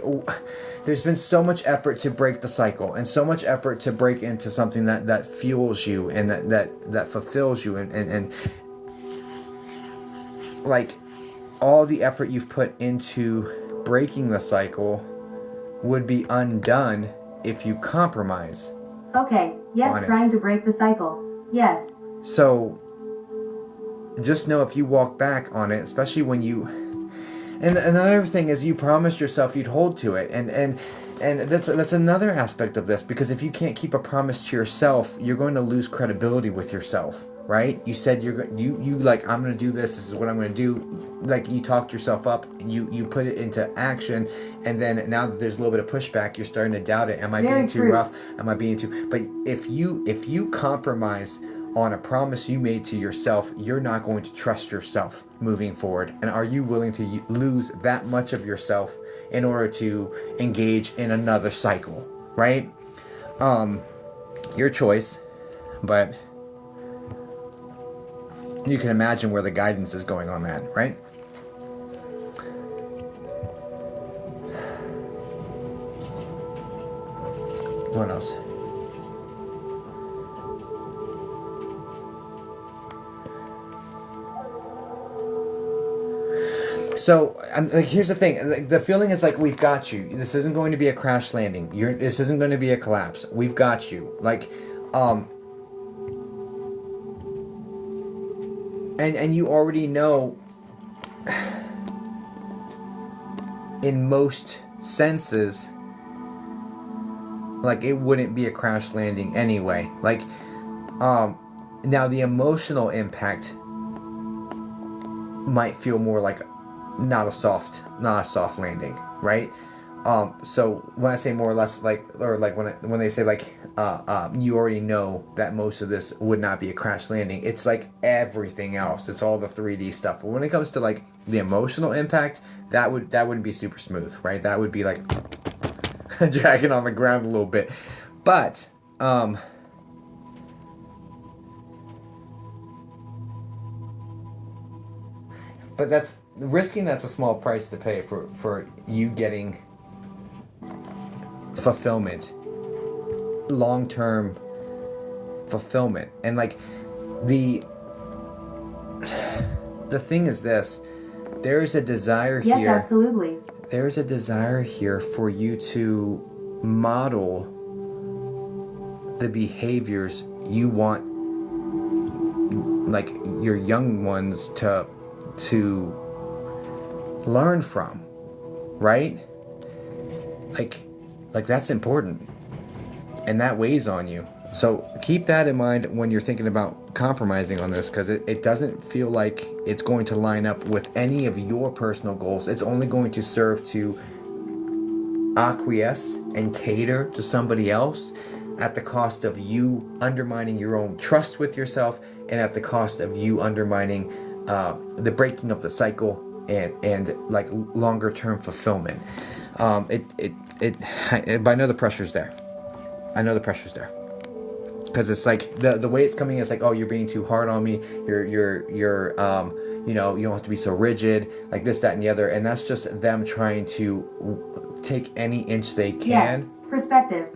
Speaker 1: there's been so much effort to break the cycle and so much effort to break into something that fuels you and that fulfills you and like all the effort you've put into breaking the cycle would be undone if you compromise.
Speaker 2: Okay, yes, trying to break the cycle. Yes.
Speaker 1: So just know if you walk back on it, especially when you, and another thing is you promised yourself you'd hold to it, and that's another aspect of this, because if you can't keep a promise to yourself, you're going to lose credibility with yourself, right? You said you like, I'm going to do this. This is what I'm going to do. Like, you talked yourself up, you put it into action, and then now that there's a little bit of pushback, you're starting to doubt it. Am I being too rough? Am I being too? But if you compromise on a promise you made to yourself, you're not going to trust yourself moving forward. And are you willing to lose that much of yourself in order to engage in another cycle, right? Your choice, but you can imagine where the guidance is going on that, right? What else? So, like, here's the thing. Like, the feeling is like, we've got you. This isn't going to be a crash landing. This isn't going to be a collapse. We've got you. Like, and you already know, in most senses, like, it wouldn't be a crash landing anyway. Like, now the emotional impact might feel more like not a soft landing, right? So when I say more or less, like, or like when they say like you already know that most of this would not be a crash landing, it's like everything else. It's all the 3D stuff. But when it comes to like the emotional impact, that wouldn't be super smooth, right? That would be like dragging on the ground a little bit. But that's risking. That's a small price to pay for you getting fulfillment, long-term fulfillment. And like the thing is this, there's a desire here.
Speaker 2: Yes, absolutely.
Speaker 1: There's a desire here for you to model the behaviors you want, like, your young ones to learn from, right? Like that's important, and that weighs on you. So keep that in mind when you're thinking about compromising on this, because it doesn't feel like it's going to line up with any of your personal goals. It's only going to serve to acquiesce and cater to somebody else at the cost of you undermining your own trust with yourself, and at the cost of you undermining the breaking of the cycle and like longer term fulfillment. But I know the pressure's there. Because it's like the way it's coming is like, oh, you're being too hard on me. You're you don't have to be so rigid, like this, that, and the other. And that's just them trying to take any inch they can.
Speaker 2: Yes, perspective.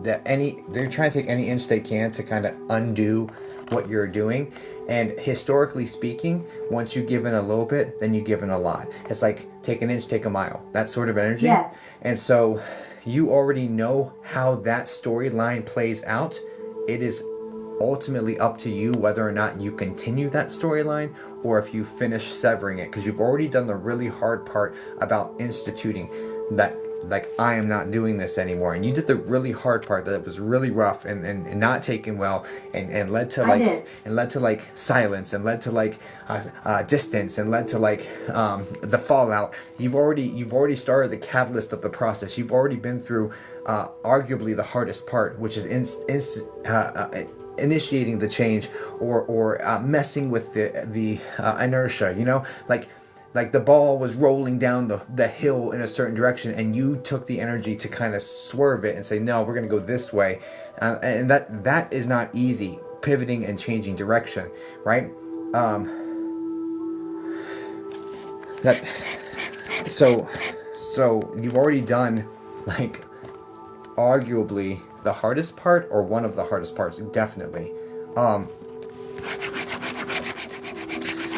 Speaker 1: They're trying to take any inch they can to kind of undo what you're doing. And historically speaking, once you give in a little bit, then you give in a lot. It's like take an inch, take a mile, that sort of energy.
Speaker 2: Yes.
Speaker 1: And so you already know how that storyline plays out. It is ultimately up to you whether or not you continue that storyline or if you finish severing it, because you've already done the really hard part about instituting that, like, I am not doing this anymore. And you did the really hard part that was really rough and not taken well, and led to like silence, and led to like distance, and led to like the fallout. You've already started the catalyst of the process. You've already been through arguably the hardest part, which is initiating the change or messing with the inertia, like the ball was rolling down the hill in a certain direction, and you took the energy to kind of swerve it and say, no, we're going to go this way. And that is not easy, pivoting and changing direction, right? So So you've already done, like, arguably the hardest part, or one of the hardest parts, definitely.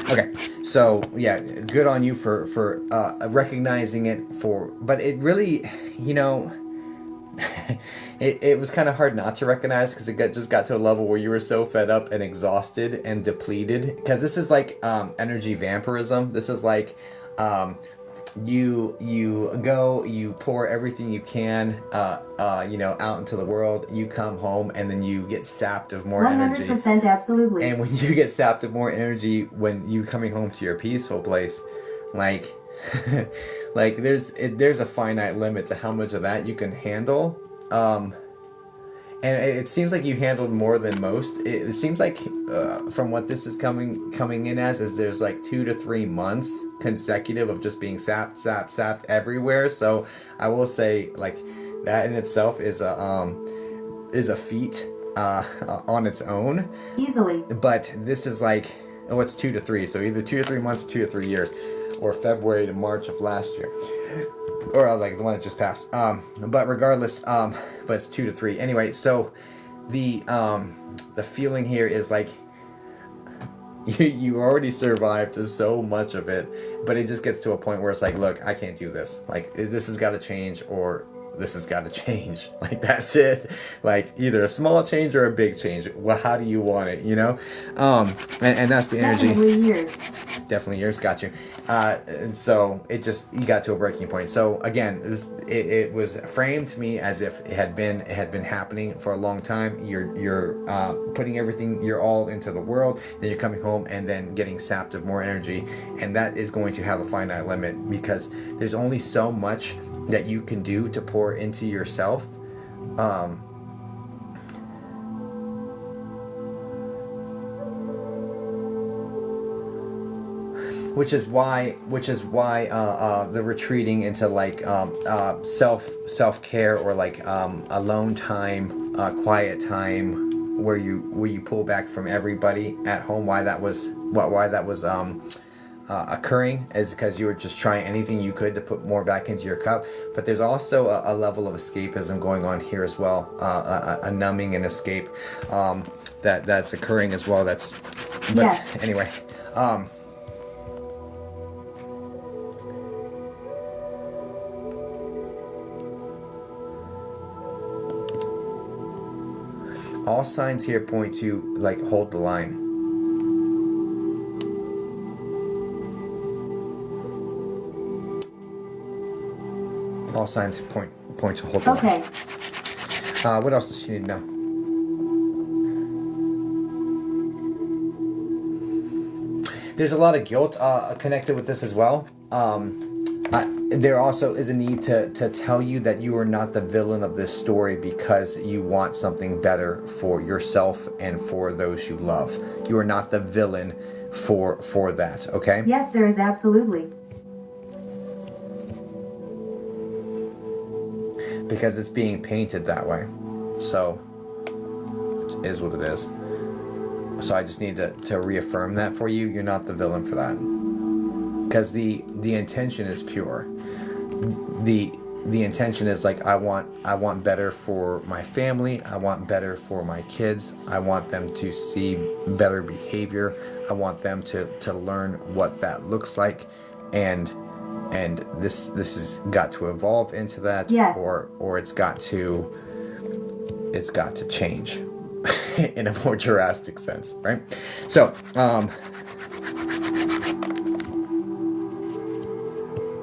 Speaker 1: Okay, so yeah, good on you for recognizing it. But it really, you know, it was kind of hard not to recognize, because it just got to a level where you were so fed up and exhausted and depleted. Because this is like energy vampirism. This is like you go, you pour everything you can you know, out into the world. You come home, and then you get sapped of more energy.
Speaker 2: 100% absolutely.
Speaker 1: And when you get sapped of more energy, when you coming home to your peaceful place, like like there's a finite limit to how much of that you can handle. And it seems like you handled more than most. It seems like, from what this is coming in as, is there's like 2 to 3 months consecutive of just being sapped everywhere. So I will say, like, that in itself is a feat on its own.
Speaker 2: Easily.
Speaker 1: But this is like, oh, it's 2 to 3. So either 2 to 3 months or 2 to 3 years, or February to March of last year, or like the one that just passed. But regardless, but it's 2 to 3 anyway. So the feeling here is like you already survived so much of it, but it just gets to a point where it's like, look, I can't do this. Like, this has got to change, or this has got to change. Like, that's it. Like, either a small change or a big change. Well, how do you want it, you know? And that's the energy. Definitely yours. Got you. And so it just, you got to a breaking point. So again, it was framed to me as if it had been happening for a long time. You're putting everything, your all into the world, then you're coming home and then getting sapped of more energy, and that is going to have a finite limit, because there's only so much that you can do to pour into yourself. Which is why the retreating into like self-care, or like alone time, quiet time, where you pull back from everybody at home. Why that was occurring is because you were just trying anything you could to put more back into your cup. But there's also a level of escapism going on here as well, a numbing and escape that's occurring as well. Anyway. All signs here point to, like, hold the line. All signs point to hold the line.
Speaker 2: Okay.
Speaker 1: What else does she need to know? There's a lot of guilt connected with this as well. There also is a need to tell you that you are not the villain of this story, because you want something better for yourself and for those you love. You are not the villain for that, okay?
Speaker 2: Yes, there is absolutely.
Speaker 1: Because it's being painted that way. So, it is what it is. So I just need to reaffirm that for you. You're not the villain for that. Because the intention is pure. The intention is like, I want better for my family. I want better for my kids. I want them to see better behavior. I want them to learn what that looks like, and this has got to evolve into that.
Speaker 2: Yes.
Speaker 1: Or it's got to change in a more drastic sense, right? So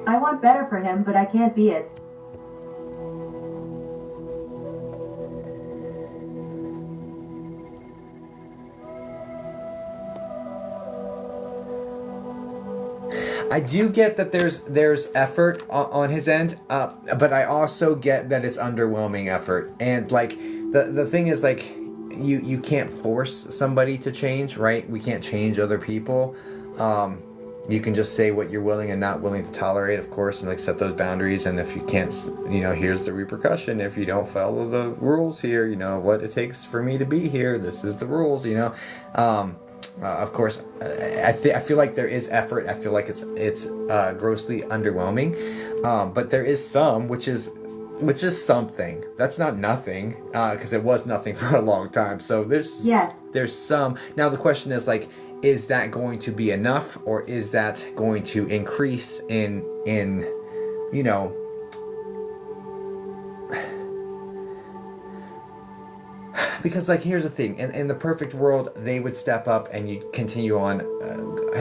Speaker 2: I want better for him, but I can't be it.
Speaker 1: I do get that there's effort on his end, but I also get that it's underwhelming effort. And like the thing is, like, you can't force somebody to change, right? We can't change other people. You can just say what you're willing and not willing to tolerate, of course, and like set those boundaries. And if you can't, here's the repercussion. If you don't follow the rules here, what it takes for me to be here, this is the rules, Of course, I feel like there is effort. I feel like it's grossly underwhelming, but there is some, which is something. That's not nothing, because it was nothing for a long time. So there's some. Now the question is like, is that going to be enough, or is that going to increase in you know? Because like, here's the thing, in the perfect world they would step up and you'd continue on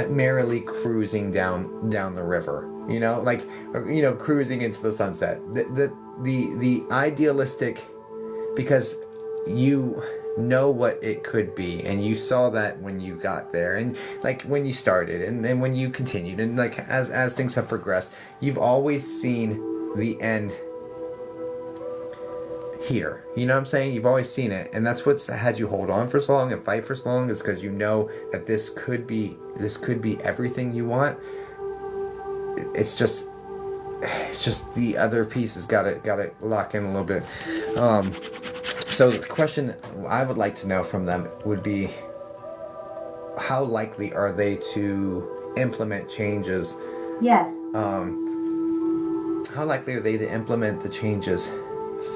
Speaker 1: merrily cruising down the river, you know, like, you know, cruising into the sunset. The idealistic, because you know what it could be, and you saw that when you got there, and like when you started, and then when you continued, and like as things have progressed, you've always seen the end here. You know what I'm saying? You've always seen it, and that's what's had you hold on for so long and fight for so long, is because you know that this could be everything you want. It's just the other pieces gotta lock in a little bit. So the question I would like to know from them would be, how likely are they to implement changes?
Speaker 2: Yes.
Speaker 1: How likely are they to implement the changes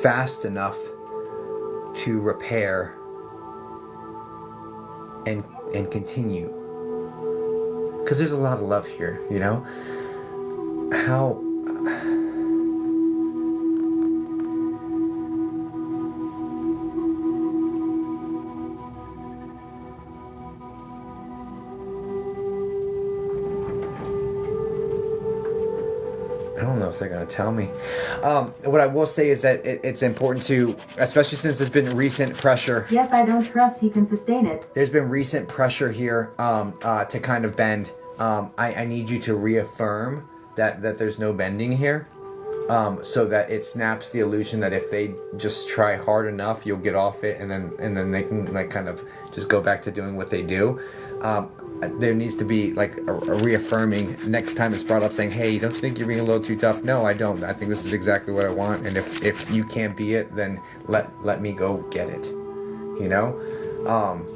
Speaker 1: fast enough to repair and continue? Because there's a lot of love here, you know? How... I don't know if they're going to tell me. What I will say is that it's important to, especially since there's been recent pressure.
Speaker 2: Yes, I don't trust he can sustain it.
Speaker 1: There's been recent pressure here to kind of bend. I need you to reaffirm that there's no bending here, so that it snaps the illusion that if they just try hard enough, you'll get off it, and then they can like kind of just go back to doing what they do. There needs to be like a reaffirming next time it's brought up, saying, hey, don't you think you're being a little too tough? No, I don't. I think this is exactly what I want, and if you can't be it, then let me go get it, you know,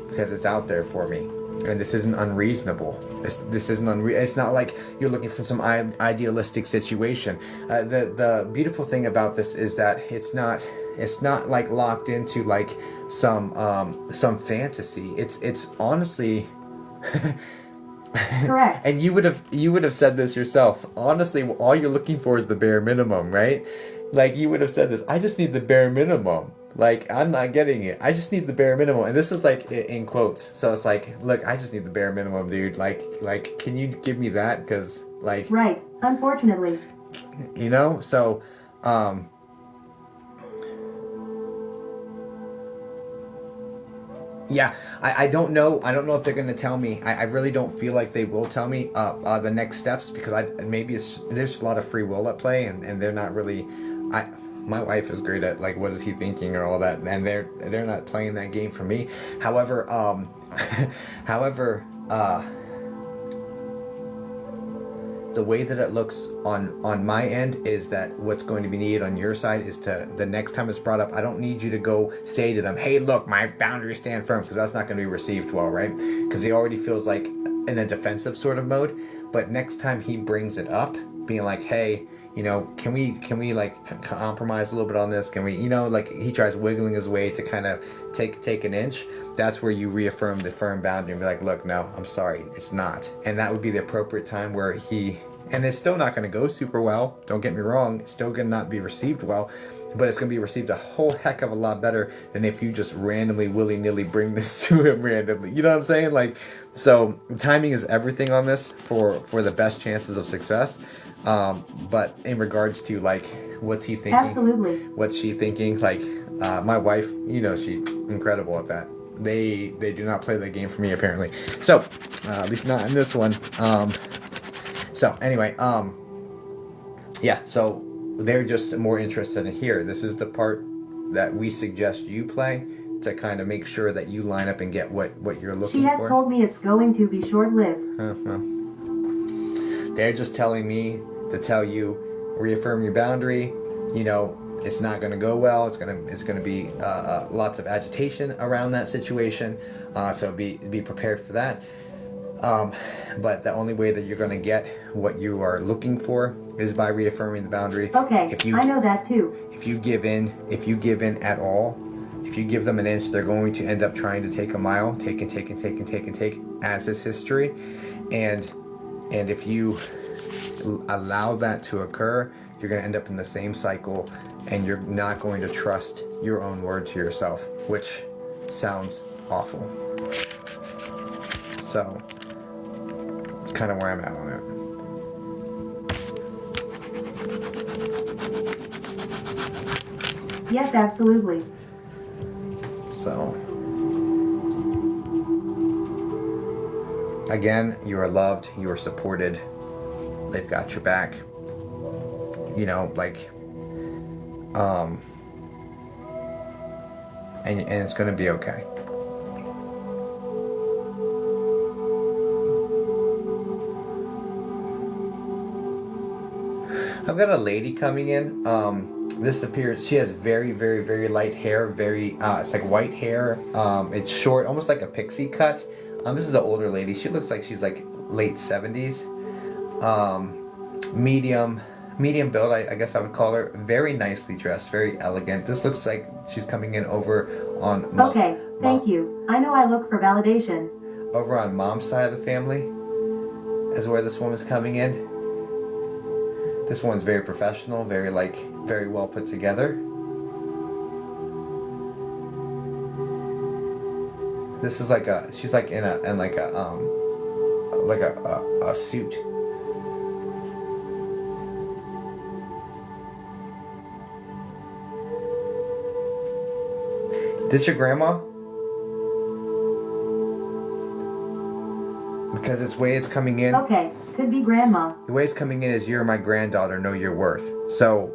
Speaker 1: because it's out there for me, and this isn't unreasonable. This isn't it's not like you're looking for some idealistic situation. The beautiful thing about this is that it's not like locked into like some fantasy. It's honestly
Speaker 2: correct.
Speaker 1: And you would have said this yourself. Honestly, all you're looking for is the bare minimum, right? Like, you would have said this. I just need the bare minimum. Like, I'm not getting it. I just need the bare minimum. And this is like in quotes. So it's like, look, I just need the bare minimum, dude. Like, can you give me that? Because like,
Speaker 2: right. Unfortunately.
Speaker 1: You know. So, yeah, I don't know. I don't know if they're gonna tell me. I really don't feel like they will tell me the next steps, because there's a lot of free will at play, and they're not really. My wife is great at like, what is he thinking or all that, and they're not playing that game for me. However, the way that it looks on my end is that what's going to be needed on your side is to, the next time it's brought up, I don't need you to go say to them, hey, look, my boundaries stand firm, because that's not going to be received well, right? Because he already feels like in a defensive sort of mode. But next time he brings it up, being like, hey, you know, can we like compromise a little bit on this? Can we, you know, like he tries wiggling his way to kind of take an inch. That's where you reaffirm the firm boundary and be like, look, no, I'm sorry, it's not. And that would be the appropriate time where and it's still not going to go super well. Don't get me wrong. It's still going to not be received well, but it's going to be received a whole heck of a lot better than if you just randomly, willy-nilly bring this to him randomly. You know what I'm saying? Like, so timing is everything on this for the best chances of success. But in regards to like, what's he thinking?
Speaker 2: Absolutely.
Speaker 1: What's she thinking? Like, my wife, you know, she's incredible at that. They do not play the game for me, apparently. So, at least not in this one. So anyway, yeah, so they're just more interested in here. This is the part that we suggest you play to kind of make sure that you line up and get what you're looking for.
Speaker 2: She has told me it's going to be short-lived.
Speaker 1: Well, they're just telling me to tell you, reaffirm your boundary, you know, it's not going to go well. It's going to be lots of agitation around that situation. So be prepared for that. But the only way that you're going to get what you are looking for is by reaffirming the boundary.
Speaker 2: Okay, I know that too.
Speaker 1: If you give in at all, if you give them an inch, they're going to end up trying to take a mile, take, as is history. And if you allow that to occur, you're going to end up in the same cycle, and you're not going to trust your own word to yourself, which sounds awful. So it's kind of where I'm at on it.
Speaker 2: Yes, absolutely.
Speaker 1: So again, you are loved, you are supported, they've got your back, you know, like and it's gonna be okay. I've got a lady coming in. This appears, she has very, very, very light hair, very, it's like white hair. It's short, almost like a pixie cut. This is an older lady. She looks like she's like late 70s. Medium build, I guess I would call her. Very nicely dressed, very elegant. This looks like she's coming in over on...
Speaker 2: Okay, thank you. I know I look for validation.
Speaker 1: Over on mom's side of the family is where this woman's coming in. This one's very professional, very well put together. This is like she's like in a suit. This your grandma? Because it's way it's coming in.
Speaker 2: Okay, could be grandma.
Speaker 1: The way it's coming in is, you're my granddaughter, know your worth. So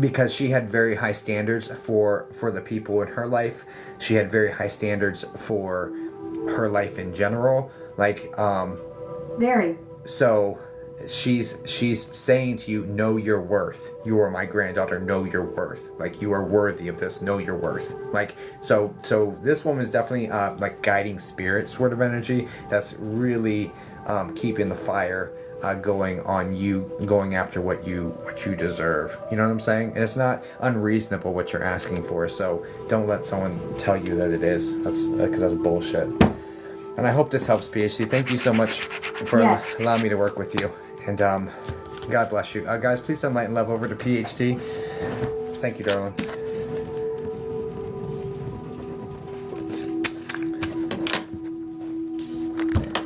Speaker 1: because she had very high standards for the people in her life. She had very high standards for her life in general.
Speaker 2: Very.
Speaker 1: So she's saying to you, know your worth. You are my granddaughter, know your worth. Like, you are worthy of this, know your worth. Like, so this woman is definitely like guiding spirit sort of energy that's really keeping the fire going on you, going after what you deserve. You know what I'm saying? And it's not unreasonable what you're asking for, so don't let someone tell you that it is. Because that's bullshit. And I hope this helps, PhD. Thank you so much for allowing me to work with you. And God bless you. Guys, please send light and love over to PhD. Thank you, darling.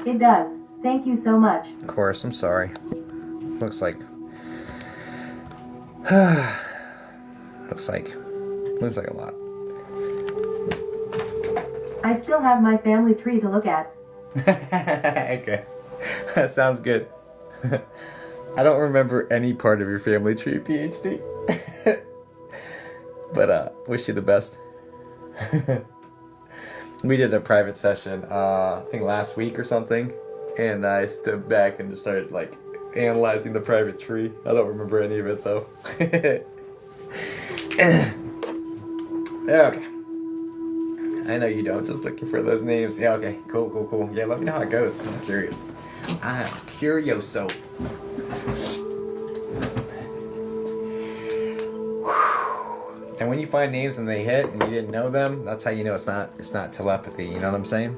Speaker 2: It does. Thank you so much.
Speaker 1: Of course, I'm sorry. Looks like a lot.
Speaker 2: I still have my family tree to look at.
Speaker 1: Okay. That sounds good. I don't remember any part of your family tree, PhD. But wish you the best. We did a private session, I think last week or something, and I stood back and just started like analyzing the private tree. I don't remember any of it though. Okay. I know you don't, just looking for those names. Yeah, okay, cool. Yeah, let me know how it goes. I'm curious. I'm curioso. And when you find names and they hit and you didn't know them, that's how you know it's not telepathy. You know what I'm saying?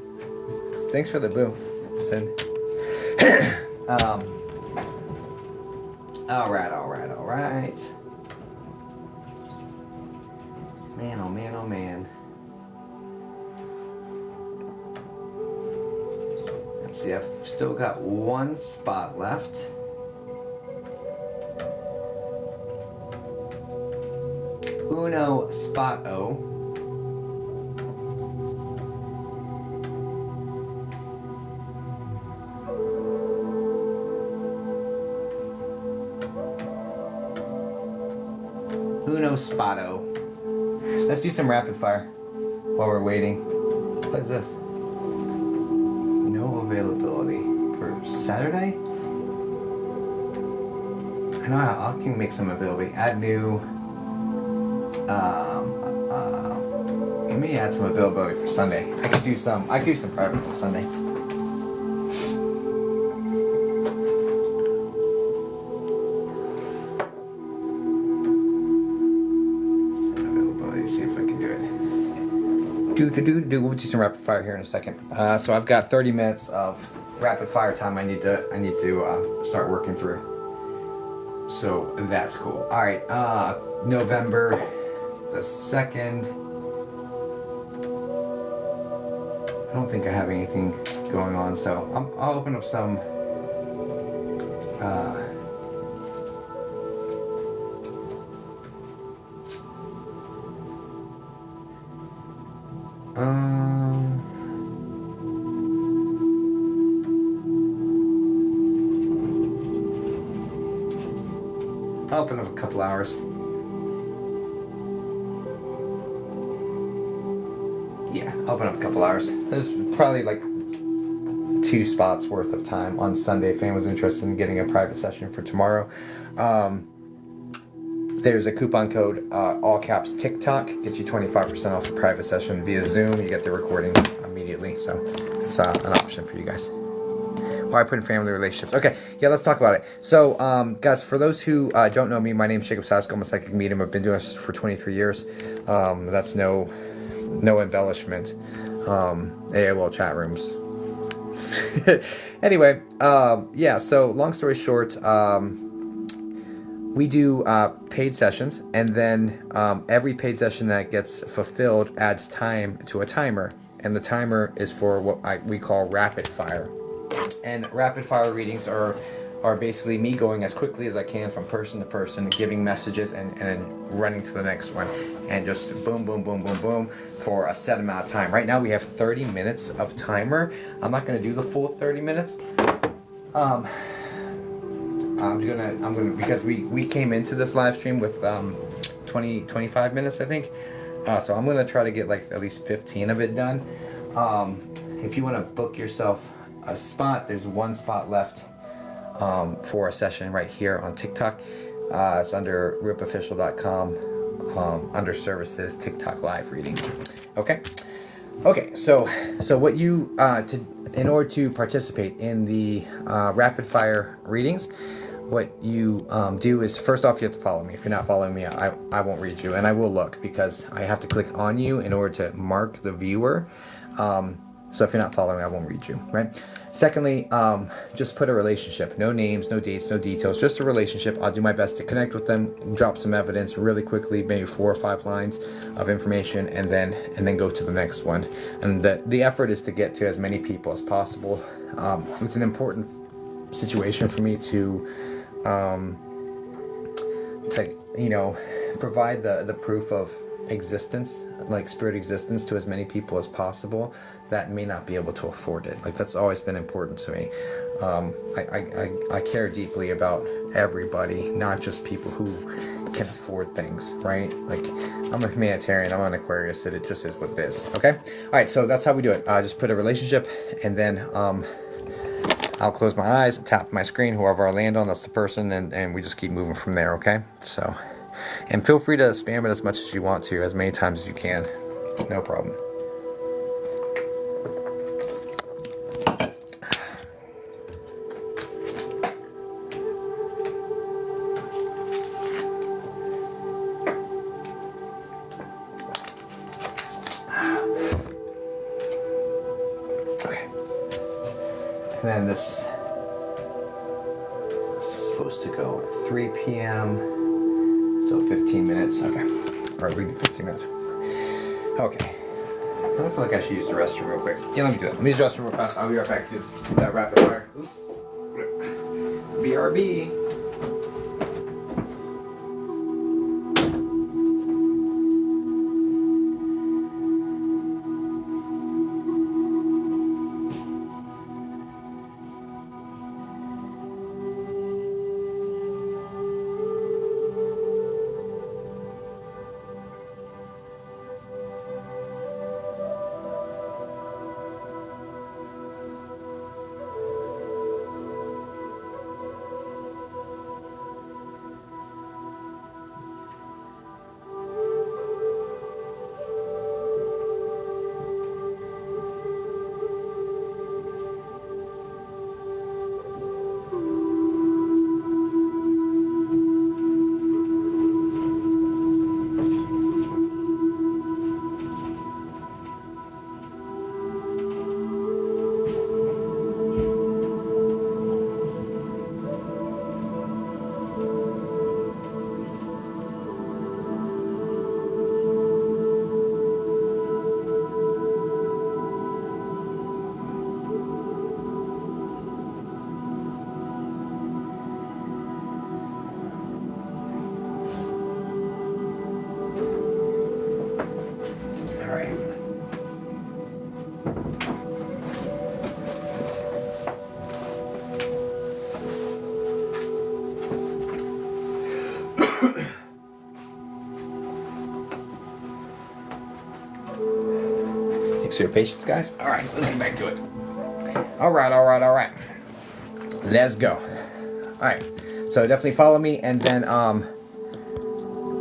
Speaker 1: Thanks for the boo, Sin. All right. Man, oh man. Let's see, I've still got one spot left. Uno spot-o. Uno spot-o. Let's do some rapid fire while we're waiting. What is this? No availability for Saturday? I know I can make some availability. Add new. Let me add some availability for Sunday. I could do some private for Sunday. See if I can do it. We'll do some rapid fire here in a second. So I've got 30 minutes of rapid fire time. I need to start working through. So that's cool. All right. November the 2nd. I don't think I have anything going on, so I'll open up some. I'll open up a couple hours. Yeah, I'll open up a couple hours. There's probably like 2 spots worth of time on Sunday if anyone's interested in getting a private session for tomorrow. There's a coupon code, all caps TikTok, gets you 25% off a private session via Zoom. You get the recording immediately, so it's an option for you guys. Why I put in family relationships. Okay, yeah, let's talk about it. So, guys, for those who don't know me, my name is Sasko. I'm a psychic medium. I've been doing this for 23 years. That's no embellishment. AOL chat rooms. Anyway, yeah, so long story short, we do paid sessions, and then every paid session that gets fulfilled adds time to a timer, and the timer is for what we call rapid fire. And rapid fire readings are basically me going as quickly as I can from person to person, giving messages and then running to the next one, and just boom, boom, boom, boom, boom for a set amount of time. Right now we have 30 minutes of timer. I'm not going to do the full 30 minutes. I'm gonna because we came into this live stream with 25 minutes, I think. So I'm gonna try to get like at least 15 of it done. If you want to book yourself a spot, there's 1 spot left for a session right here on TikTok. It's under ripofficial.com, under services, TikTok live reading. Okay, so what you in order to participate in the rapid fire readings, what you do is, first off, you have to follow me. If you're not following me, I won't read you, and I will look because I have to click on you in order to mark the viewer. So if you're not following, I won't read you, right? Secondly, just put a relationship. No names, no dates, no details, just a relationship. I'll do my best to connect with them, drop some evidence really quickly, maybe 4 or 5 lines of information, and then go to the next one. And the effort is to get to as many people as possible. It's an important situation for me to provide the proof of existence, like spirit existence, to as many people as possible that may not be able to afford it. Like, that's always been important to me. I care deeply about everybody, not just people who can afford things, right? Like, I'm a humanitarian, I'm an Aquarius, it just is what it is. Okay, all right, so that's how we do it. Just put a relationship, and then I'll close my eyes, tap my screen, whoever I land on, that's the person, and we just keep moving from there. Okay, so, and feel free to spam it as much as you want to, as many times as you can. No problem. Okay. And then this is supposed to go at 3 p.m. So 15 minutes. Okay. All right, we do 15 minutes. Okay. I feel like I should use the restroom real quick. Yeah, let me do that. Let me use the restroom real fast. I'll be right back to that rapid fire. Oops. BRB. Thanks for your patience, guys. All right, let's get back to it. All right. Let's go. All right, so definitely follow me, and then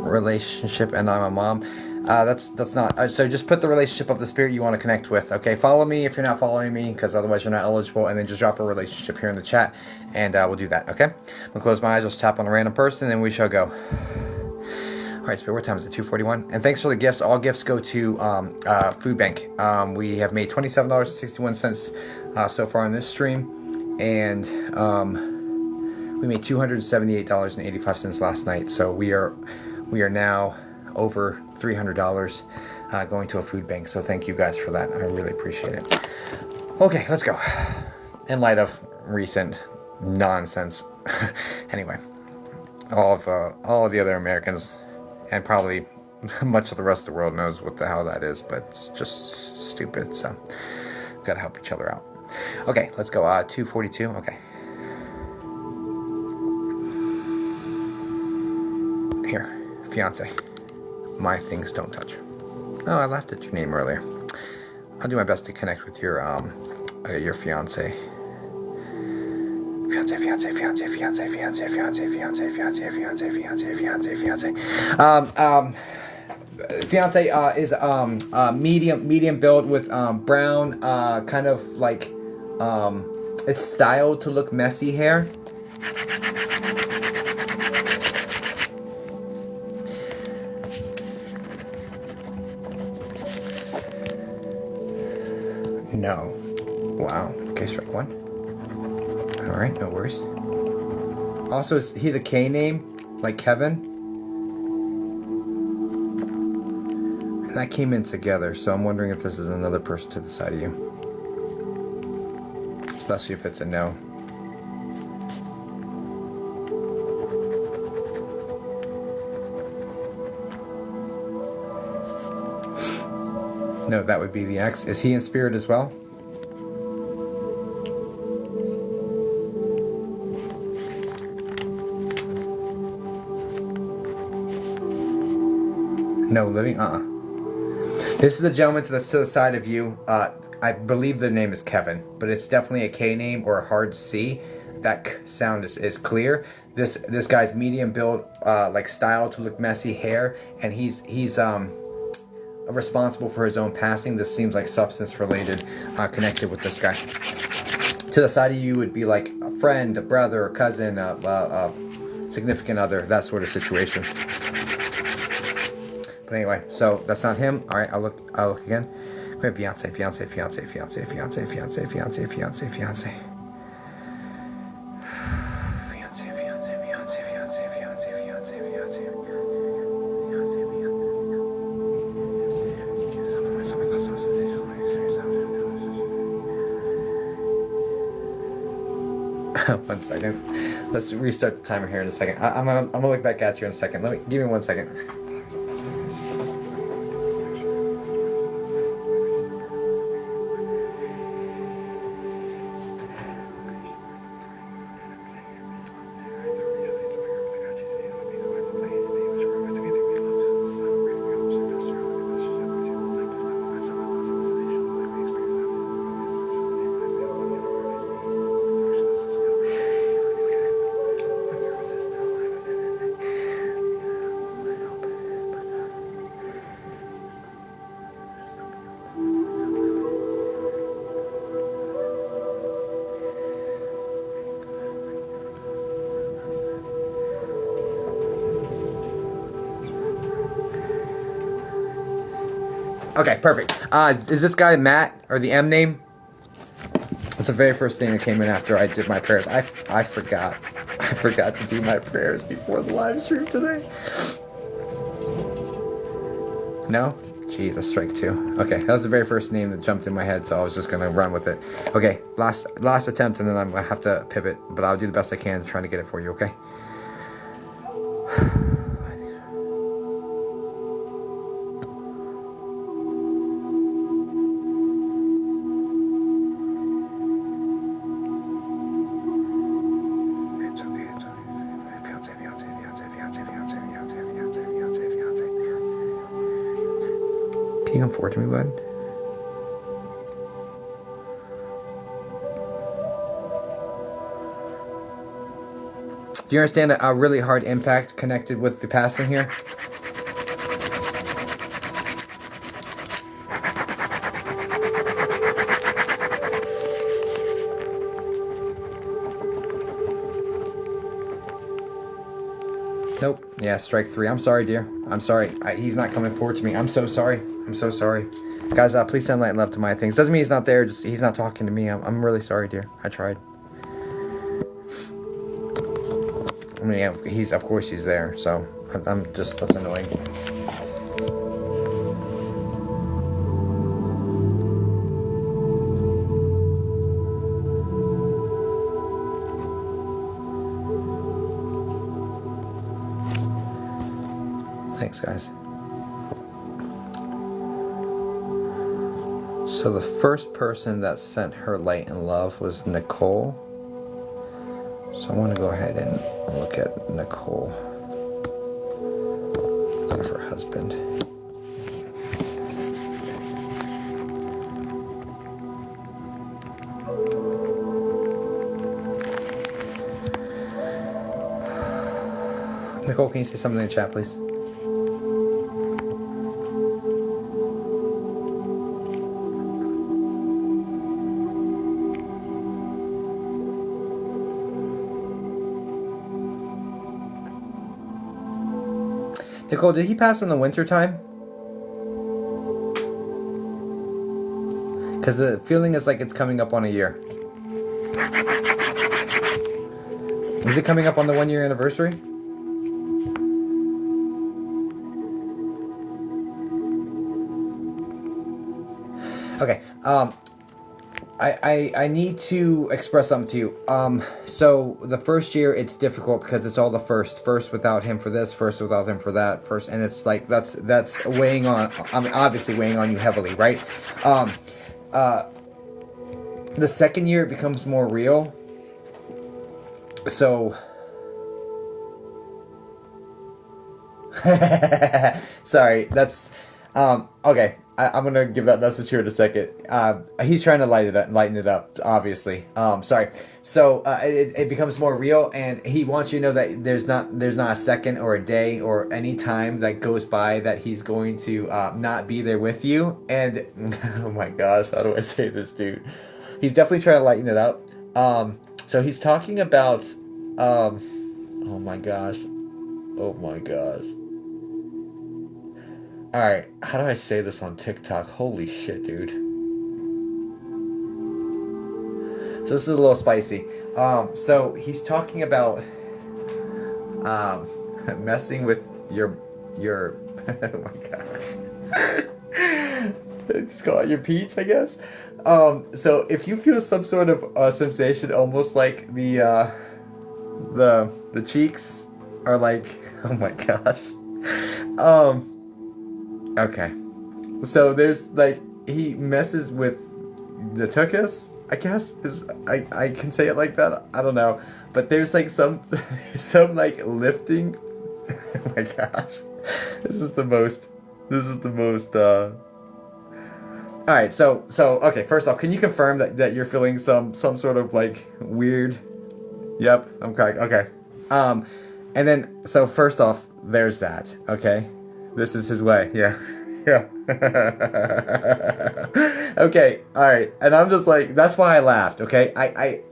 Speaker 1: relationship, and I'm a mom. That's not. So just put the relationship of the spirit you want to connect with. Okay, follow me if you're not following me, because otherwise you're not eligible. And then just drop a relationship here in the chat, and we'll do that. Okay. I'm gonna close my eyes. Just tap on a random person, and we shall go. All right, Spirit, what time is it? 2:41. And thanks for the gifts. All gifts go to food bank. We have made $27.61 so far on this stream, and we made $278.85 last night. So we are now over $300 going to a food bank. So thank you guys for that. I really appreciate it. Okay, let's go. In light of recent nonsense, anyway, all of the other Americans, and probably much of the rest of the world, knows what the hell that is, but it's just stupid. So gotta help each other out. Okay, let's go. 242. Okay. Here, fiance. My things don't touch. Oh, I laughed at your name earlier. I'll do my best to connect with your fiance. Fiance. Fiance is medium build with brown, kind of like it's styled to look messy hair. No. Wow. Okay, strike one. All right, no worries. Also, is he the K name, like Kevin? And that came in together, so I'm wondering if this is another person to the side of you. Especially if it's a no. No, that would be the ex. Is he in spirit as well? No, living? This is a gentleman that's to the side of you. I believe the name is Kevin, but it's definitely a K name or a hard C. That K sound is clear. This guy's medium build, like style to look messy hair, and he's responsible for his own passing. This seems like substance related, connected with this guy. To the side of you would be like a friend, a brother, a cousin, a significant other, that sort of situation. But anyway, so that's not him. All right, I'll look again. We have fiance. One second. Let's restart the timer here in a second. I'm gonna look back at you in a second. Give me 1 second. Okay, perfect. Is this guy Matt, or the M name? That's the very first thing that came in after I did my prayers. I forgot. I forgot to do my prayers before the live stream today. No? Jeez, that's strike two. Okay, that was the very first name that jumped in my head, so I was just gonna run with it. Okay, last attempt, and then I'm gonna have to pivot, but I'll do the best I can trying to get it for you, okay? Fiance. Can you come forward to me, bud? Do you understand a really hard impact connected with the passing here? Nope. Yeah, strike 3. I'm sorry, dear. I'm sorry. He's not coming forward to me. I'm so sorry. I'm so sorry. Guys, please send light and love to my things. Doesn't mean he's not there. Just he's not talking to me. I'm really sorry, dear. I tried. I mean, yeah, of course he's there. So I'm just, that's annoying. Thanks, guys. So the first person that sent her light and love was Nicole. So I want to go ahead and look at Nicole. Look at her husband. Nicole, can you say something in the chat, please? Nicole, did he pass in the winter time? Because the feeling is like it's coming up on a year. Is it coming up on the 1-year anniversary? Okay. I need to express something to you. So the first year it's difficult because it's all the first without him for this, first without him for that, first, and it's like that's weighing on. I mean, obviously weighing on you heavily, right? The second year it becomes more real. So. Sorry, that's okay. I'm gonna give that message here in a second. He's trying to lighten it up, obviously. Sorry. So it becomes more real, and he wants you to know that there's not a second or a day or any time that goes by that he's going to not be there with you. And oh my gosh, how do I say this, dude? He's definitely trying to lighten it up. So he's talking about oh my gosh. Alright, how do I say this on TikTok? Holy shit, dude. So this is a little spicy. So he's talking about messing with your oh my gosh. Just call it your peach, I guess. So if you feel some sort of sensation, almost like the cheeks are like, oh my gosh. Okay. So there's like, he messes with the tuchus, I guess, is I can say it like that. I don't know. But there's like some like lifting. Oh my gosh. This is the most Alright, so okay, first off, can you confirm that you're feeling some sort of like weird? Yep, I'm correct. Okay. And then so first off, there's that, okay? This is his way, yeah. Yeah. Okay, alright. And I'm just like, that's why I laughed, okay?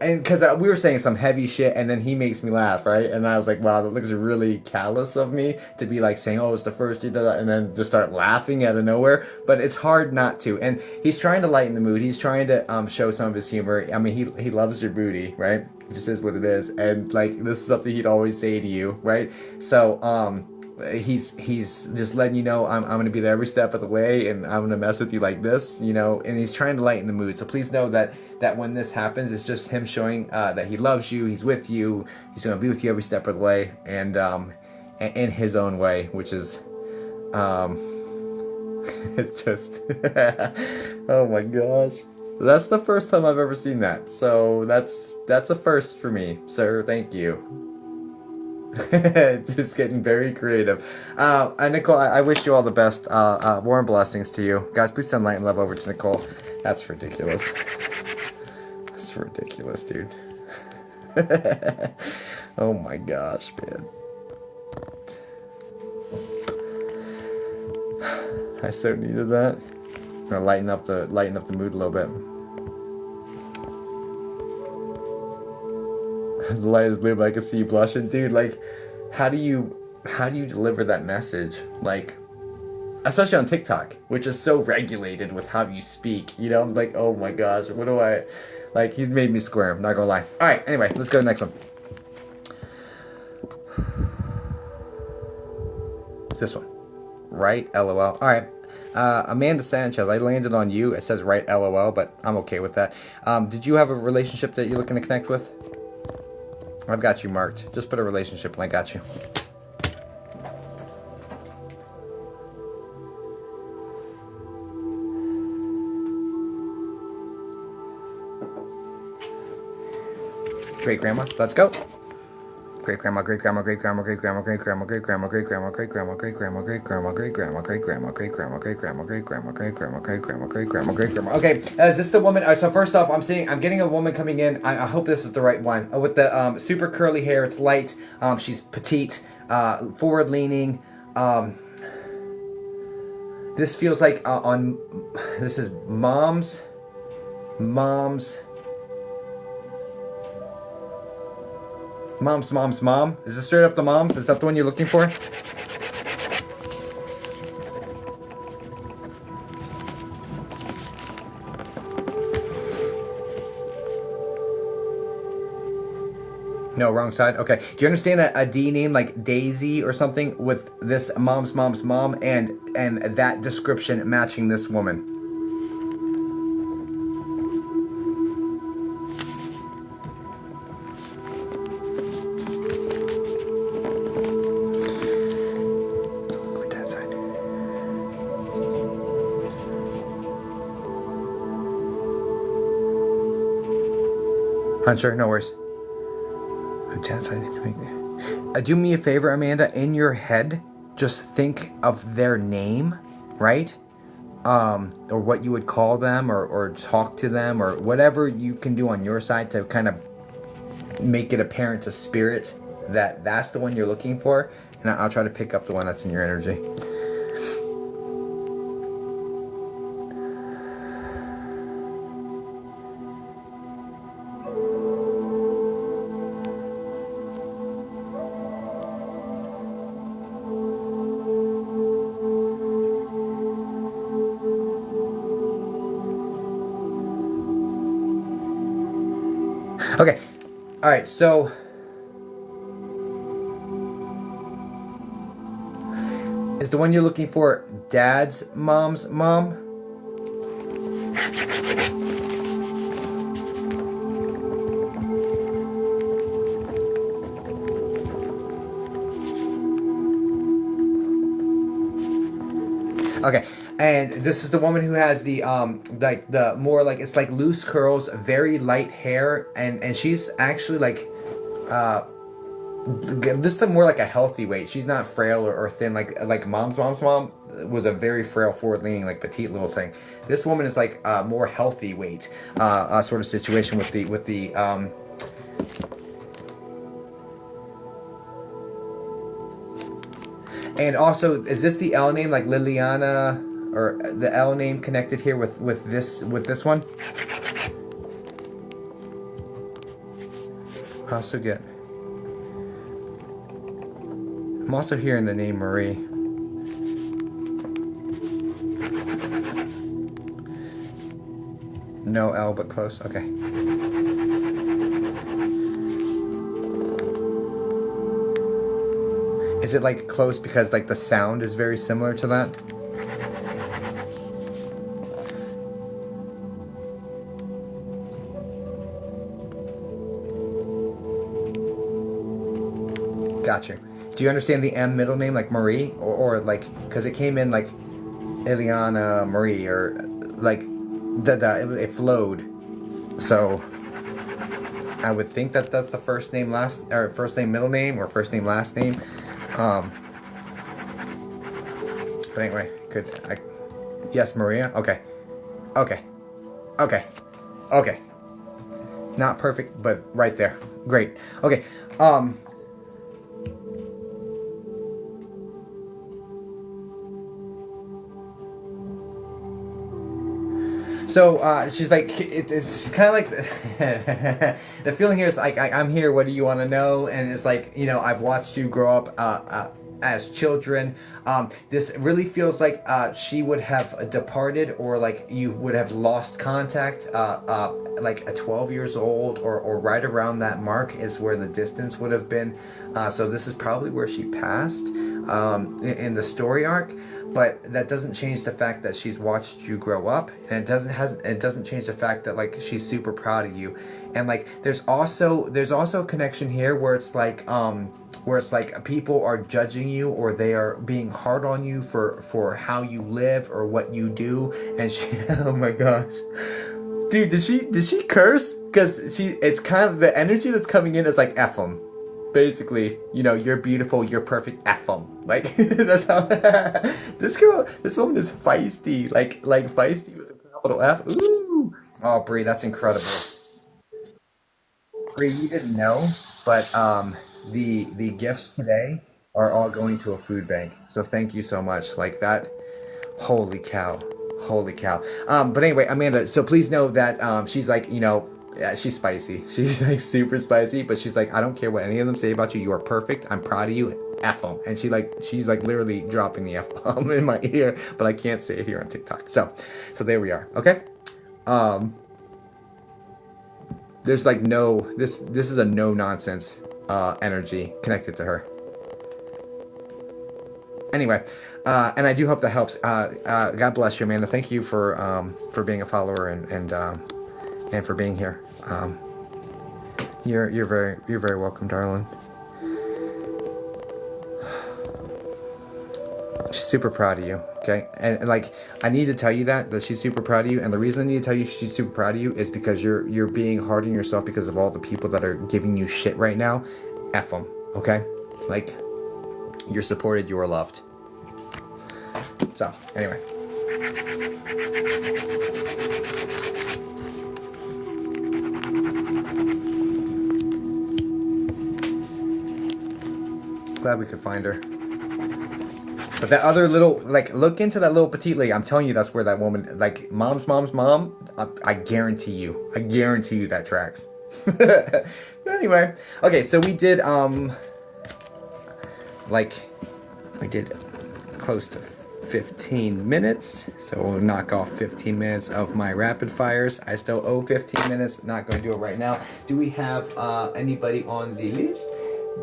Speaker 1: And because we were saying some heavy shit, and then he makes me laugh, right? And I was like, wow, that looks really callous of me to be like saying, oh, it's the first, and then just start laughing out of nowhere. But it's hard not to. And he's trying to lighten the mood. He's trying to show some of his humor. I mean, he loves your booty, right? It just is what it is. And like, this is something he'd always say to you, right? So, he's just letting you know I'm gonna be there every step of the way, and I'm gonna mess with you like this, you know, and he's trying to lighten the mood. So please know that when this happens, it's just him showing that he loves you, he's with you, he's gonna be with you every step of the way, and in his own way, which is it's just oh my gosh. That's the first time I've ever seen that. So that's a first for me, sir. Thank you. Just getting very creative. Nicole, I wish you all the best. Warm blessings to you. Guys, please send light and love over to Nicole. That's ridiculous. That's ridiculous, dude. Oh my gosh, man. I so needed that. I'm gonna lighten up the mood a little bit. The light is blue, but I can see you blushing, dude. Like, how do you deliver that message? Like, especially on TikTok, which is so regulated with how you speak. You know, I'm like, oh my gosh, what do I? Like, he's made me squirm. Not gonna lie. All right. Anyway, let's go to the next one. This one, right? LOL. All right. Amanda Sanchez, I landed on you. It says right LOL, but I'm okay with that. Did you have a relationship that you're looking to connect with? I've got you marked. Just put a relationship and I got you. Great grandma, let's go. Great grandma, great grandma, great grandma, great grandma, great grandma, great grandma, great grandma, great grandma, great grandma, great grandma, great grandma, great grandma, great grandma, great grandma, great grandma, great grandma, great grandma, great grandma, great grandma. Okay, is this the woman? So first off, I'm getting a woman coming in. I hope this is the right one. With the super curly hair, it's light. She's petite, forward leaning. This feels like this is mom's. Mom's mom. Is this straight up the mom's? Is that the one you're looking for? No, wrong side. Okay. Do you understand a D name like Daisy or something with this mom's mom and that description matching this woman? Unsure, no worries. Do me a favor, Amanda. In your head, just think of their name, right? Or what you would call them, or talk to them, or whatever you can do on your side to kind of make it apparent to spirit that that's the one you're looking for. And I'll try to pick up the one that's in your energy. Okay, all right, so is the one you're looking for dad's mom's mom? Okay, and this is the woman who has the like the more like it's like loose curls, very light hair, and she's actually like this is more like a healthy weight. She's not frail or thin like mom's mom was a very frail, forward leaning, like petite little thing. This woman is like more healthy weight sort of situation with the and also, is this the L name, like Liliana, or the L name connected here with this one? I also get. I'm also hearing the name Marie. No L, but close. Okay. Is it like close because like the sound is very similar to that? Gotcha. Do you understand the M middle name like Marie or like because it came in like Ileana Marie or like it flowed, so I would think that that's the first name last, or first name middle name, or first name last name. But anyway, yes, Maria. Okay, okay, okay, okay. Not perfect, but right there. Great. Okay. So she's like, it's kind of like the feeling here is like, I'm here. What do you want to know? And it's like, I've watched you grow up as children. This really feels like she would have departed, or like you would have lost contact like at 12 years old, or right around that mark is where the distance would have been. So this is probably where she passed in the story arc. But that doesn't change the fact that she's watched you grow up, and it doesn't change the fact that like she's super proud of you. And like there's also a connection here where it's like people are judging you, or they are being hard on you for how you live or what you do. And she oh my gosh, dude, did she curse? Because it's kind of the energy that's coming in is like F 'em. Basically, you're beautiful, you're perfect, F 'em. Like, that's how this woman is feisty, like feisty with a capital F. Ooh. Oh, Brie, that's incredible. Brie, you didn't know, but the gifts today are all going to a food bank. So thank you so much. Like that, holy cow. Holy cow. But anyway, Amanda, so please know that she's like, she's spicy. She's like super spicy, but she's like, I don't care what any of them say about you. You are perfect. I'm proud of you. F them. And she's like literally dropping the F bomb in my ear, but I can't say it here on TikTok. So there we are. Okay. There's like this is a no nonsense energy connected to her. Anyway, and I do hope that helps. God bless you, Amanda. Thank you for being a follower and for being here. You're very welcome, darling. She's super proud of you, okay? And like, I need to tell you that she's super proud of you. And the reason I need to tell you she's super proud of you is because you're being hard on yourself because of all the people that are giving you shit right now. F them, okay? Like, you're supported, you are loved. So, anyway. Glad we could find her. But that other little, like, look into that little petite lady. I'm telling you, that's where that woman, like, mom's mom. I guarantee you that tracks. But anyway, okay, so we did, we did close to 15 minutes. So we'll knock off 15 minutes of my rapid fires. I still owe 15 minutes. Not going to do it right now. Do we have anybody on the list?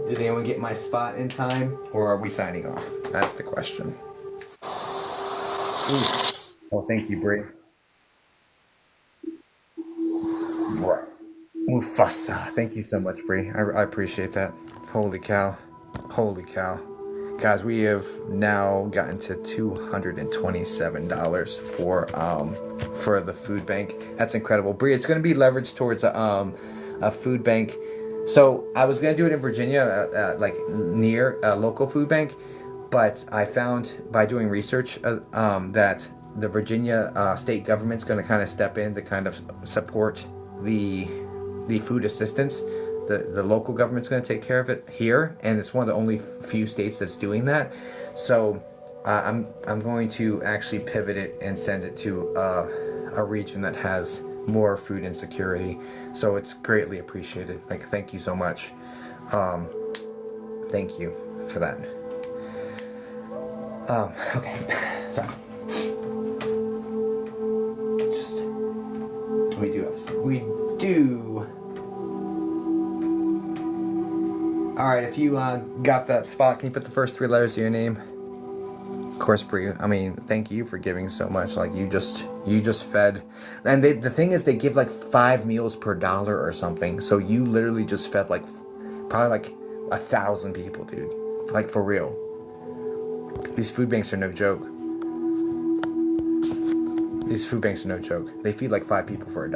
Speaker 1: Did anyone get my spot in time, or are we signing off? That's the question. Ooh. Oh, thank you, Brie. Mufasa. Thank you so much, Brie. I appreciate that. Holy cow. Holy cow. Guys, we have now gotten to $227 for the food bank. That's incredible. Brie, it's going to be leveraged towards a food bank. So I was gonna do it in Virginia, like near a local food bank, but I found by doing research that the Virginia state government's gonna kind of step in to kind of support the food assistance. The local government's gonna take care of it here, and it's one of the only few states that's doing that. So I'm going to actually pivot it and send it to a region that has more food insecurity. So it's greatly appreciated. Like, thank you so much. Thank you for that. Okay, so we do. All right, if you got that spot, can you put the first 3 letters of your name? Of course, Brie. I mean, thank you for giving so much. Like, you just fed, and the thing is, they give like 5 meals per dollar or something. So you literally just fed like probably like 1,000 people, dude. Like, for real. These food banks are no joke. They feed like 5 people for $1.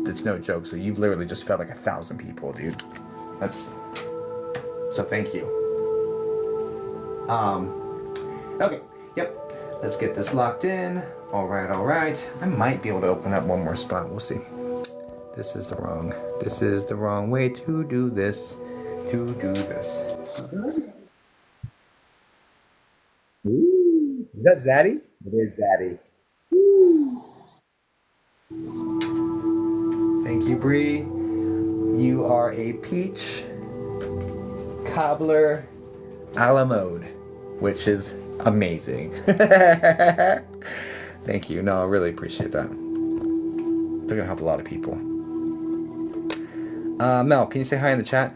Speaker 1: It's no joke. So you've literally just fed like 1,000 people, dude. So thank you. Okay, yep. Let's get this locked in. All right. I might be able to open up one more spot. We'll see. This is the wrong way to do this. Ooh, is that Zaddy? It is Zaddy. Thank you, Bree. You are a peach cobbler a la mode, which is amazing. Thank you. No, I really appreciate that. They're gonna help a lot of people. Mel, can you say hi in the chat?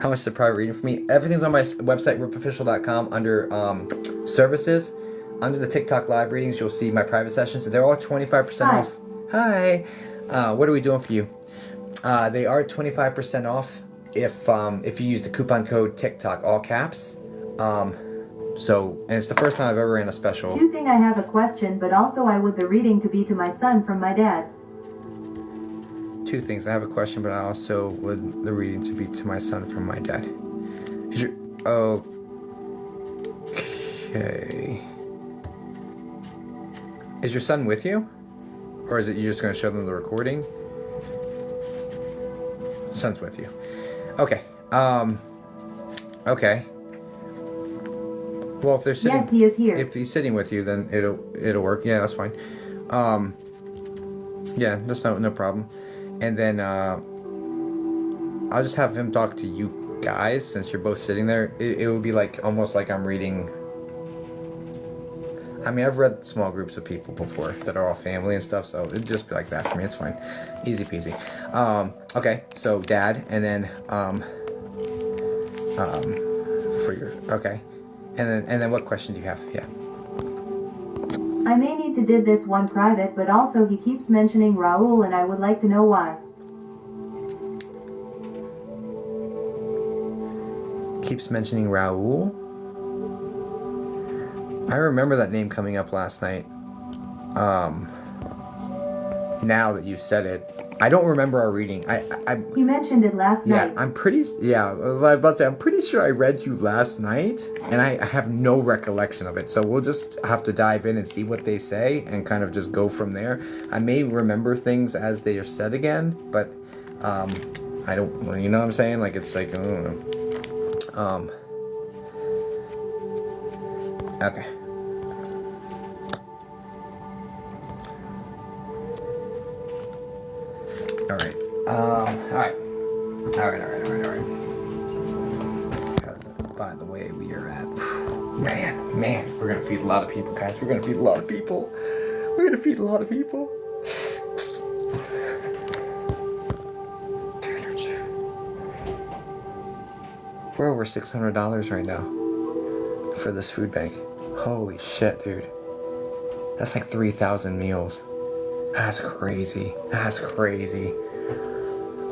Speaker 1: How much is a private reading for me? Everything's on my website, ripofficial.com, under services. Under the TikTok live readings, you'll see my private sessions. They're all 25% off. Hi. What are we doing for you? They are 25% off if you use the coupon code TikTok, all caps. And it's the first time I've ever ran a special.
Speaker 2: Do you think I have a question, but also I would the reading to be to my son from my dad?
Speaker 1: Two things. I have a question, but I also would the reading to be to my son from my dad. Okay. Is your son with you? Or is it you just going to show them the recording? Son's with you. Okay. Okay. Well, if they're sitting...
Speaker 2: Yes, he is here.
Speaker 1: If he's sitting with you, then it'll work. Yeah, that's fine. Yeah, that's no problem. And then I'll just have him talk to you guys since you're both sitting there. It would be like almost like I'm reading. I mean, I've read small groups of people before that are all family and stuff, so it'd just be like that for me. It's fine, easy peasy. Okay, so dad, and then for your okay, and then what question do you have? Yeah.
Speaker 2: I may need to did this one private, but also he keeps mentioning Raul and I would like to know why.
Speaker 1: Keeps mentioning Raul? I remember that name coming up last night. Now that you've said it. I don't remember our reading.
Speaker 2: You mentioned it last night.
Speaker 1: I was about to say, I'm pretty sure I read you last night, and I have no recollection of it. So we'll just have to dive in and see what they say and kind of just go from there. I may remember things as they are said again, but I don't, you know what I'm saying? Like, it's like, I don't know. Okay. Alright. Alright. By the way, we are at... Man. We're going to feed a lot of people, guys. We're going to feed a lot of people. We're over $600 right now for this food bank. Holy shit, dude. That's like 3,000 meals. That's crazy.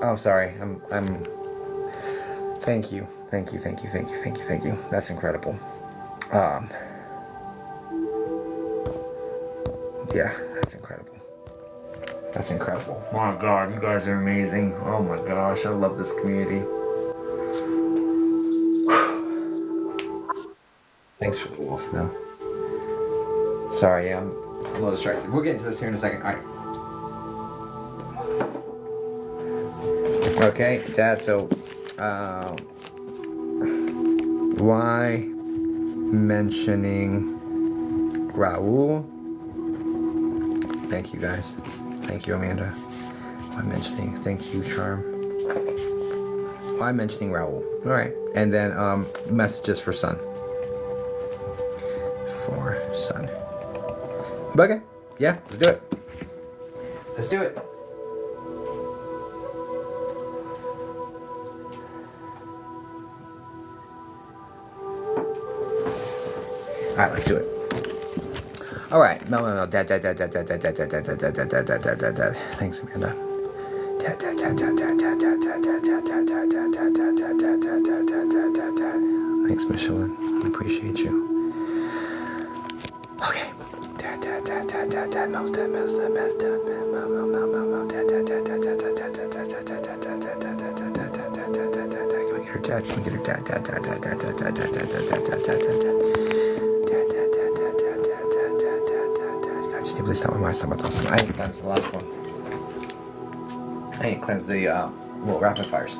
Speaker 1: I'm sorry. I'm Thank you. That's incredible. Yeah, that's incredible. Oh my god, you guys are amazing. Oh my gosh, I love this community. Thanks for the wolf, Mel. Sorry, I'm a little distracted. We'll get into this here in a second. Alright. Okay, Dad, so, why mentioning Raul? Thank you, guys. Thank you, Amanda. Why mentioning, thank you, Charm. Why mentioning Raul? Alright, and then, messages for son. Okay, yeah, let's do it. Alright, let's do it. Alright, no, dad. Thanks, Amanda. Dad. Thanks, Michelin. I appreciate you. Okay. Dad. Just please stop my stomach. Awesome. I didn't cleanse the last one. I didn't cleanse the little rapid fires.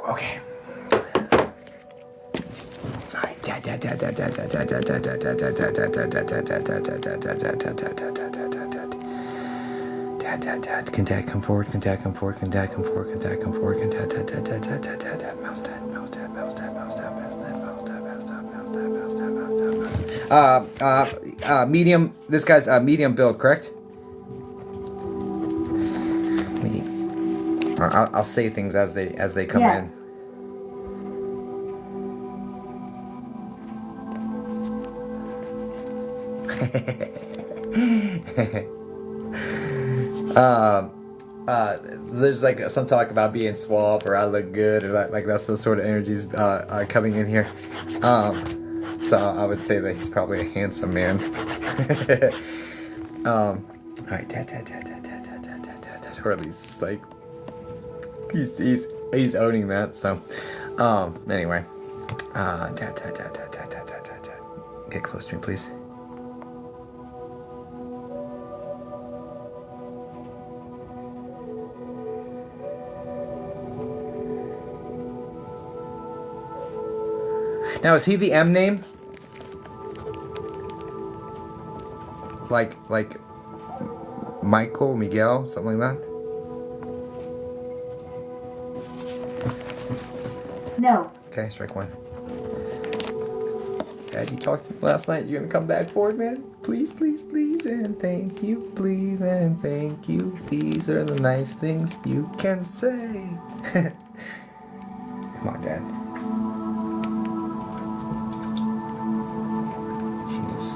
Speaker 1: Okay. Alright, Dad, can Dad come forward? Can Dad come forward? Can Dad come forward? Can Dad come forward? Can Dad, Dad, Dad, Dad, Dad, Dad, Dad, Dad, mouse, Dad, mouse, Dad, mouse, Dad, mouse, Dad, mouse, Dad, mouse, Dad, mouse, Dad, mouse, Dad, mouse, Dad, mouse, Dad, mouse, Dad. Medium. This guy's medium build, correct? I'll say things as they come
Speaker 2: Yes.
Speaker 1: in. There's like some talk about being suave or I look good or like that's the sort of energies coming in here. So I would say that he's probably a handsome man. All right, dad, or at least it's like he's owning that. So anyway, dad, get close to me, please. Now, is he the M name? Like Michael, Miguel, something like that?
Speaker 2: No.
Speaker 1: Okay, strike one. Dad, you talked to me last night. You gonna come back for it, man? Please, please, please, and thank you. Please and thank you. These are the nice things you can say. Come on, Dad. Jeez.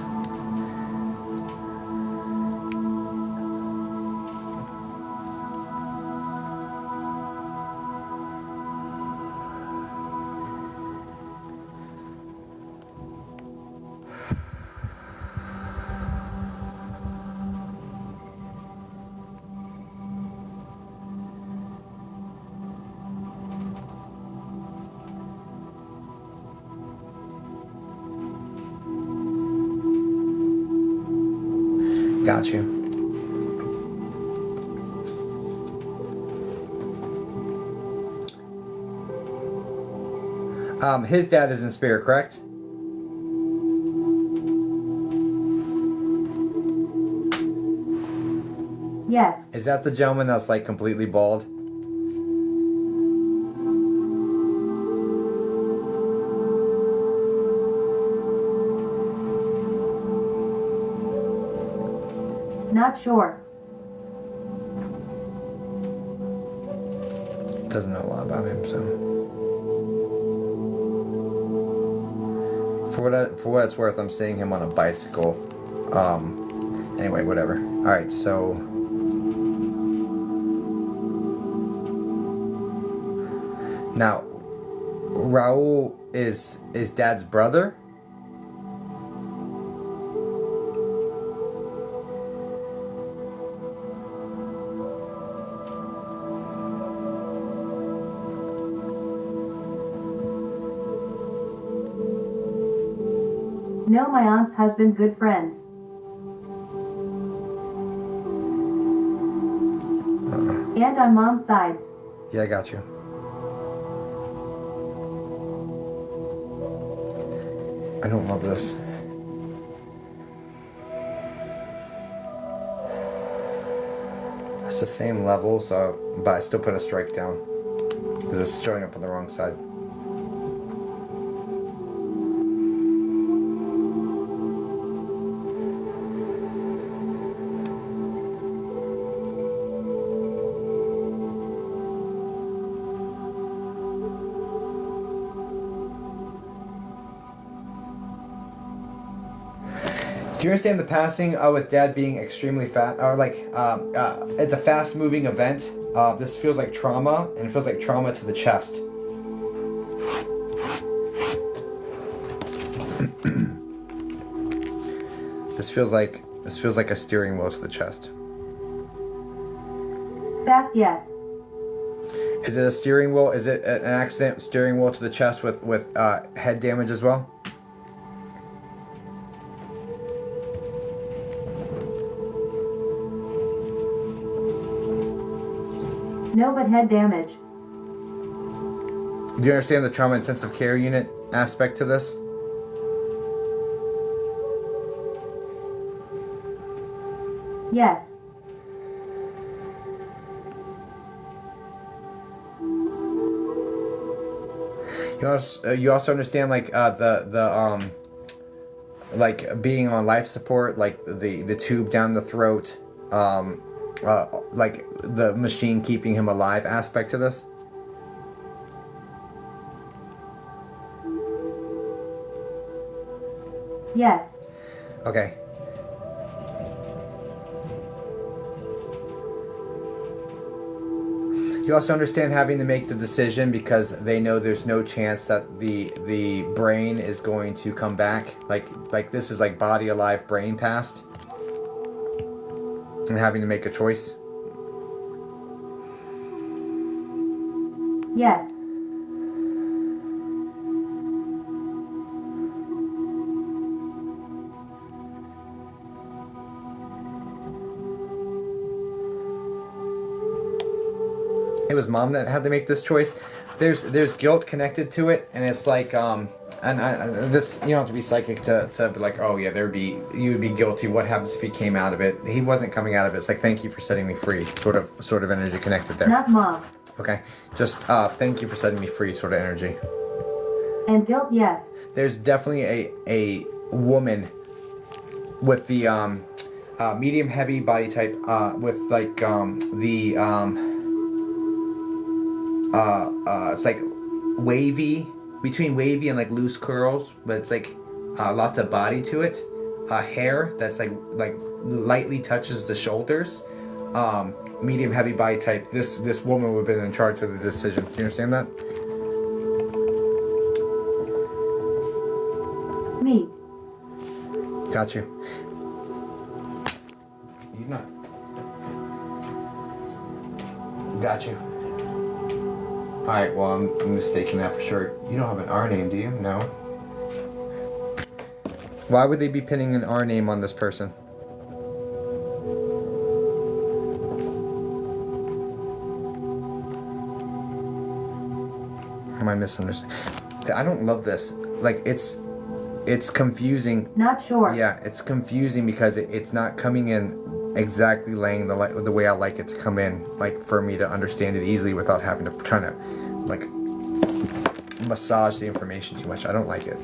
Speaker 1: Got you. His dad is in spirit, correct?
Speaker 2: Yes.
Speaker 1: Is that the gentleman that's like completely bald?
Speaker 2: Not sure.
Speaker 1: Doesn't know a lot about him, so. For what it's worth, I'm seeing him on a bicycle. Anyway, whatever. Alright, so. Now, Raul is Dad's brother?
Speaker 2: No, my aunt's husband, good friends. And on mom's sides.
Speaker 1: Yeah, I got you. I don't love this. It's the same level, so but I still put a strike down because it's showing up on the wrong side. Do you understand the passing with Dad being extremely fat, or like it's a fast-moving event? This feels like trauma, and it feels like trauma to the chest. This feels like a steering wheel to the chest.
Speaker 2: Fast yes.
Speaker 1: Is it a steering wheel? Is it an accident steering wheel to the chest with head damage as well?
Speaker 2: No, but head damage.
Speaker 1: Do you understand the trauma intensive care unit aspect to this?
Speaker 2: Yes.
Speaker 1: You also understand like like being on life support, like the tube down the throat, like the machine keeping him alive aspect to this.
Speaker 2: Yes.
Speaker 1: Okay. You also understand having to make the decision because they know there's no chance that the brain is going to come back. Like this is like body alive, brain past, and having to make a choice.
Speaker 2: Yes.
Speaker 1: It was mom that had to make this choice. There's guilt connected to it, and it's like this, you don't have to be psychic to be like, oh yeah, you would be guilty. What happens if he came out of it? He wasn't coming out of it. It's like, thank you for setting me free. Sort of energy connected there.
Speaker 2: Not mom.
Speaker 1: Okay, just thank you for setting me free. Sort of energy.
Speaker 2: And guilt, yes.
Speaker 1: There's definitely a woman with the medium heavy body type with like it's like wavy, between wavy and like loose curls, but it's like lots of body to it. Hair that's like lightly touches the shoulders. Medium heavy body type. This woman would have been in charge of the decision. Do you understand that?
Speaker 2: Me.
Speaker 1: Got you. You're not. Got you. Alright, well, I'm mistaking that for sure. You don't have an R name, do you? No. Why would they be pinning an R name on this person? Am I misunderstanding? I don't love this. Like, it's confusing.
Speaker 2: Not sure.
Speaker 1: Yeah, it's confusing because it's not coming in exactly laying the way I like it to come in, like for me to understand it easily without having to try to like massage the information too much. I don't like it.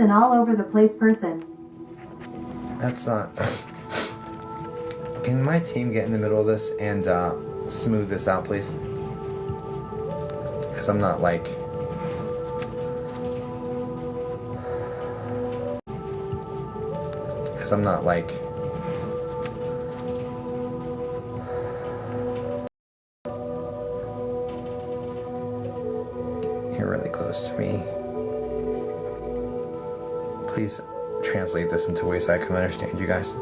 Speaker 2: An all over the place person.
Speaker 1: That's not. Can my team get in the middle of this and smooth this out, please? Because I'm not like. Because I'm not like. You're really close to me. Please translate this into ways I can understand you guys.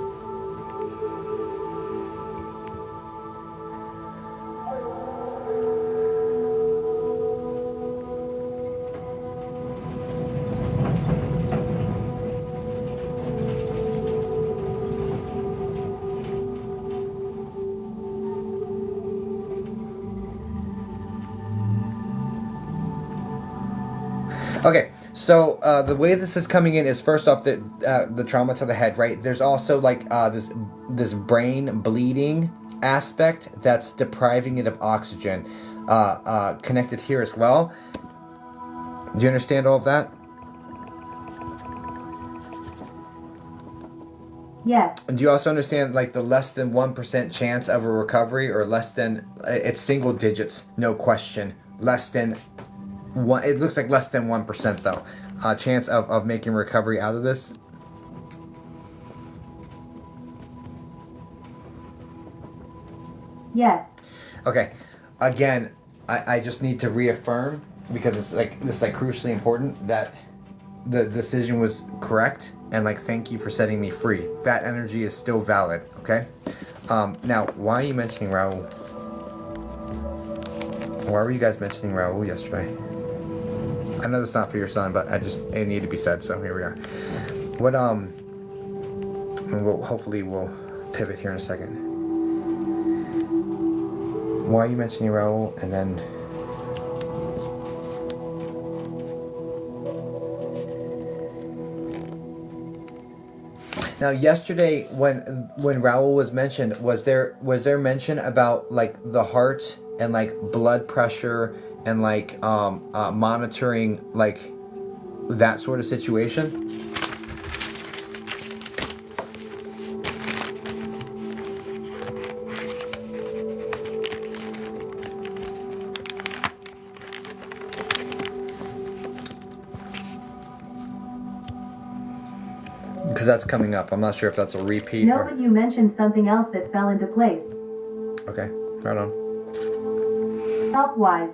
Speaker 1: Okay. So the way this is coming in is first off the trauma to the head, right? There's also like this brain bleeding aspect that's depriving it of oxygen, connected here as well. Do you understand all of that?
Speaker 2: Yes.
Speaker 1: And do you also understand like the less than 1% chance of a recovery, or less than, it's single digits, no question, less than one. It looks like less than 1% though. Chance of making recovery out of this.
Speaker 2: Yes.
Speaker 1: Okay. Again, I just need to reaffirm, because it's like this is like crucially important, that the decision was correct, and like thank you for setting me free. That energy is still valid. Okay. Now, why are you mentioning Raul? Why were you guys mentioning Raul yesterday? I know that's not for your son, but it needed to be said, so here we are. What hopefully we'll pivot here in a second. Why are you mentioning Raul? And then now, yesterday when Raul was mentioned, was there mention about like the heart and like blood pressure and like monitoring like that sort of situation? Because that's coming up. I'm not sure if that's a repeat.
Speaker 2: No, but you mentioned something else that fell into place.
Speaker 1: Okay, right on.
Speaker 2: Health-wise.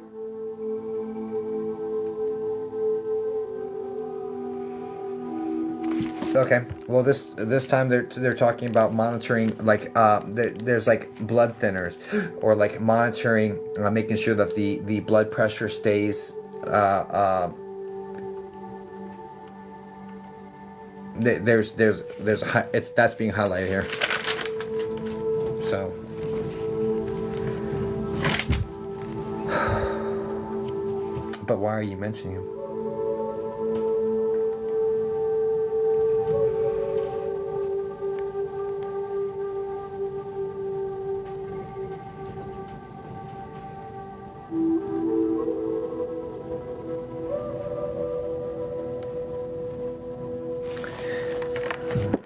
Speaker 1: Okay. Well, this time they're talking about monitoring, like there's like blood thinners, or like monitoring, making sure that the blood pressure stays. There's that's being highlighted here. So. But why are you mentioning him?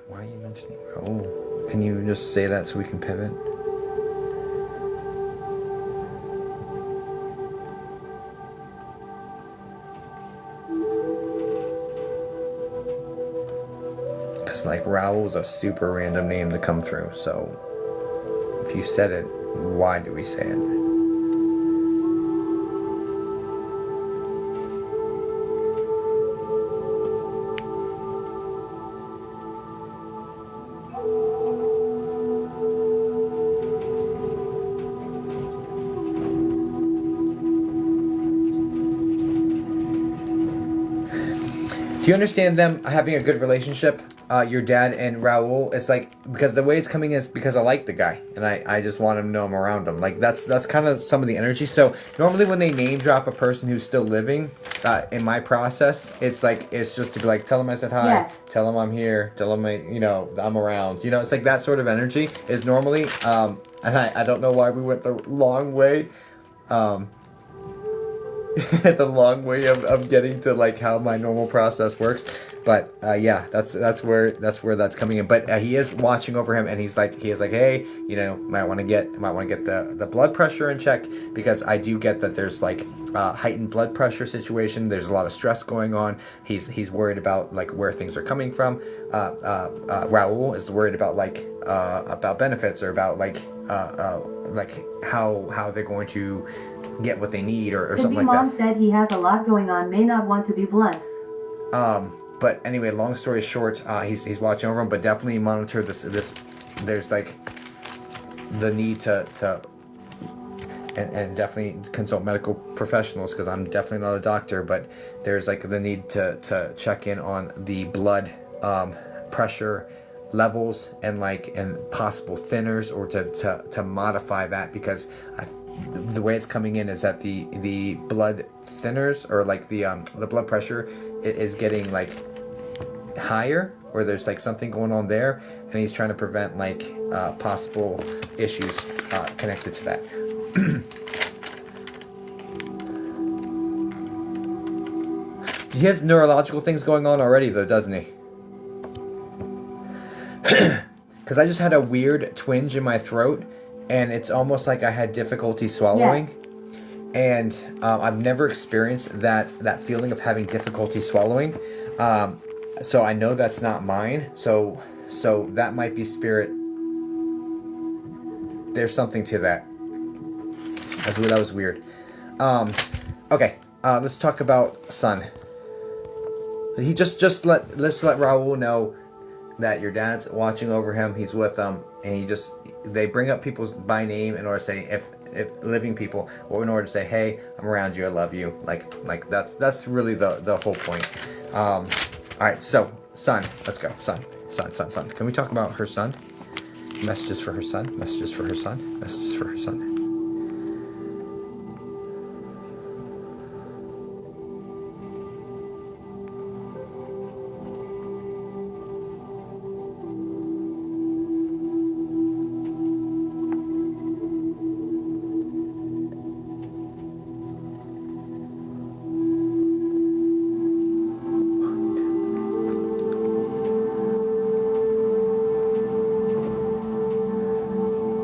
Speaker 1: Why are you mentioning? Oh, can you just say that so we can pivot? Like Raul's a super random name to come through, so if you said it, why do we say it? Do you understand them having a good relationship? Your dad and Raul. It's like, because the way it's coming is because I like the guy and I just want him to know I'm around him. Like that's kind of some of the energy. So normally when they name drop a person who's still living, in my process, it's like, it's just to be like, tell him I said hi,
Speaker 2: yes.
Speaker 1: Tell him I'm here, tell him I'm around. It's like that sort of energy is normally. And I don't know why we went the long way. The long way of getting to like how my normal process works, but yeah, that's where that's coming in. But he is watching over him, and he is like, hey, might want to get the blood pressure in check, because I do get that there's like heightened blood pressure situation. There's a lot of stress going on. He's worried about like where things are coming from. Raul is worried about about benefits, or about like how they're going to get what they need, or something like that.
Speaker 2: Mom said he has a lot going on, may not want to be blunt.
Speaker 1: But anyway, long story short, he's watching over him, but definitely monitor this. There's like the need to and definitely consult medical professionals, because I'm definitely not a doctor, but there's like the need to check in on the blood pressure levels, and possible thinners, or to modify that, because the way it's coming in is that the blood thinners, or like the blood pressure is getting like higher, or there's like something going on there, and he's trying to prevent like possible issues connected to that. He has neurological things going on already though, doesn't he? Because I just had a weird twinge in my throat, and it's almost like I had difficulty swallowing.
Speaker 2: Yes.
Speaker 1: and I've never experienced that feeling of having difficulty swallowing. So I know that's not mine. So that might be spirit. There's something to that. That was weird. Okay, let's talk about Sun. He let's let Raul know that your dad's watching over him. He's with them, and they bring up people by name in order to say if living people, or in order to say, hey, I'm around you, I love you. Like that's really the whole point. All right, so Sun, let's go. Sun. Can we talk about her son? Messages for her son. Messages for her son. Messages for her son.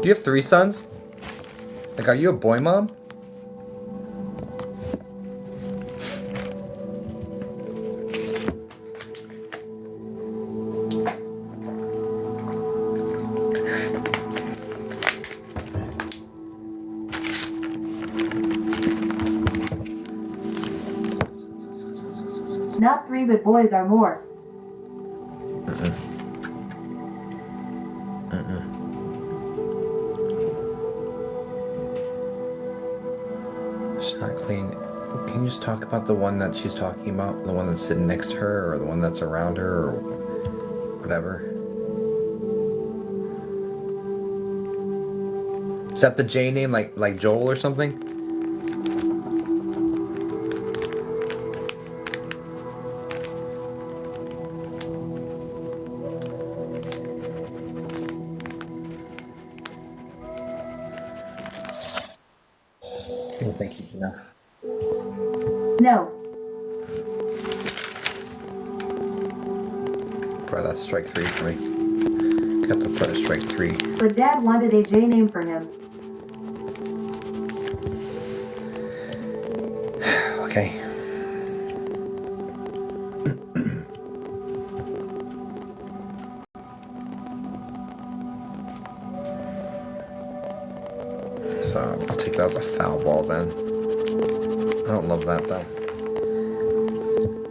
Speaker 1: Do you have 3 sons? Like, are you a boy mom?
Speaker 2: Not 3, but boys are more.
Speaker 1: It's not clean. Can you just talk about the one that she's talking about? The one that's sitting next to her, or the one that's around her, or whatever? Is that the J name, like Joel or something? I think you know.
Speaker 2: No.
Speaker 1: Bro, that's strike 3 for me. Kept the threat of strike 3.
Speaker 2: But Dad wanted a J name for him.
Speaker 1: Okay. So I'll take that as a foul ball then. I don't love that though.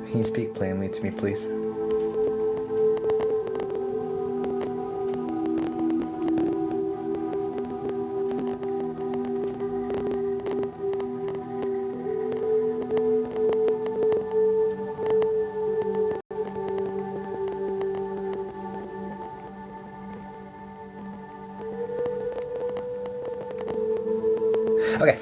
Speaker 1: Can you speak plainly to me, please? Okay,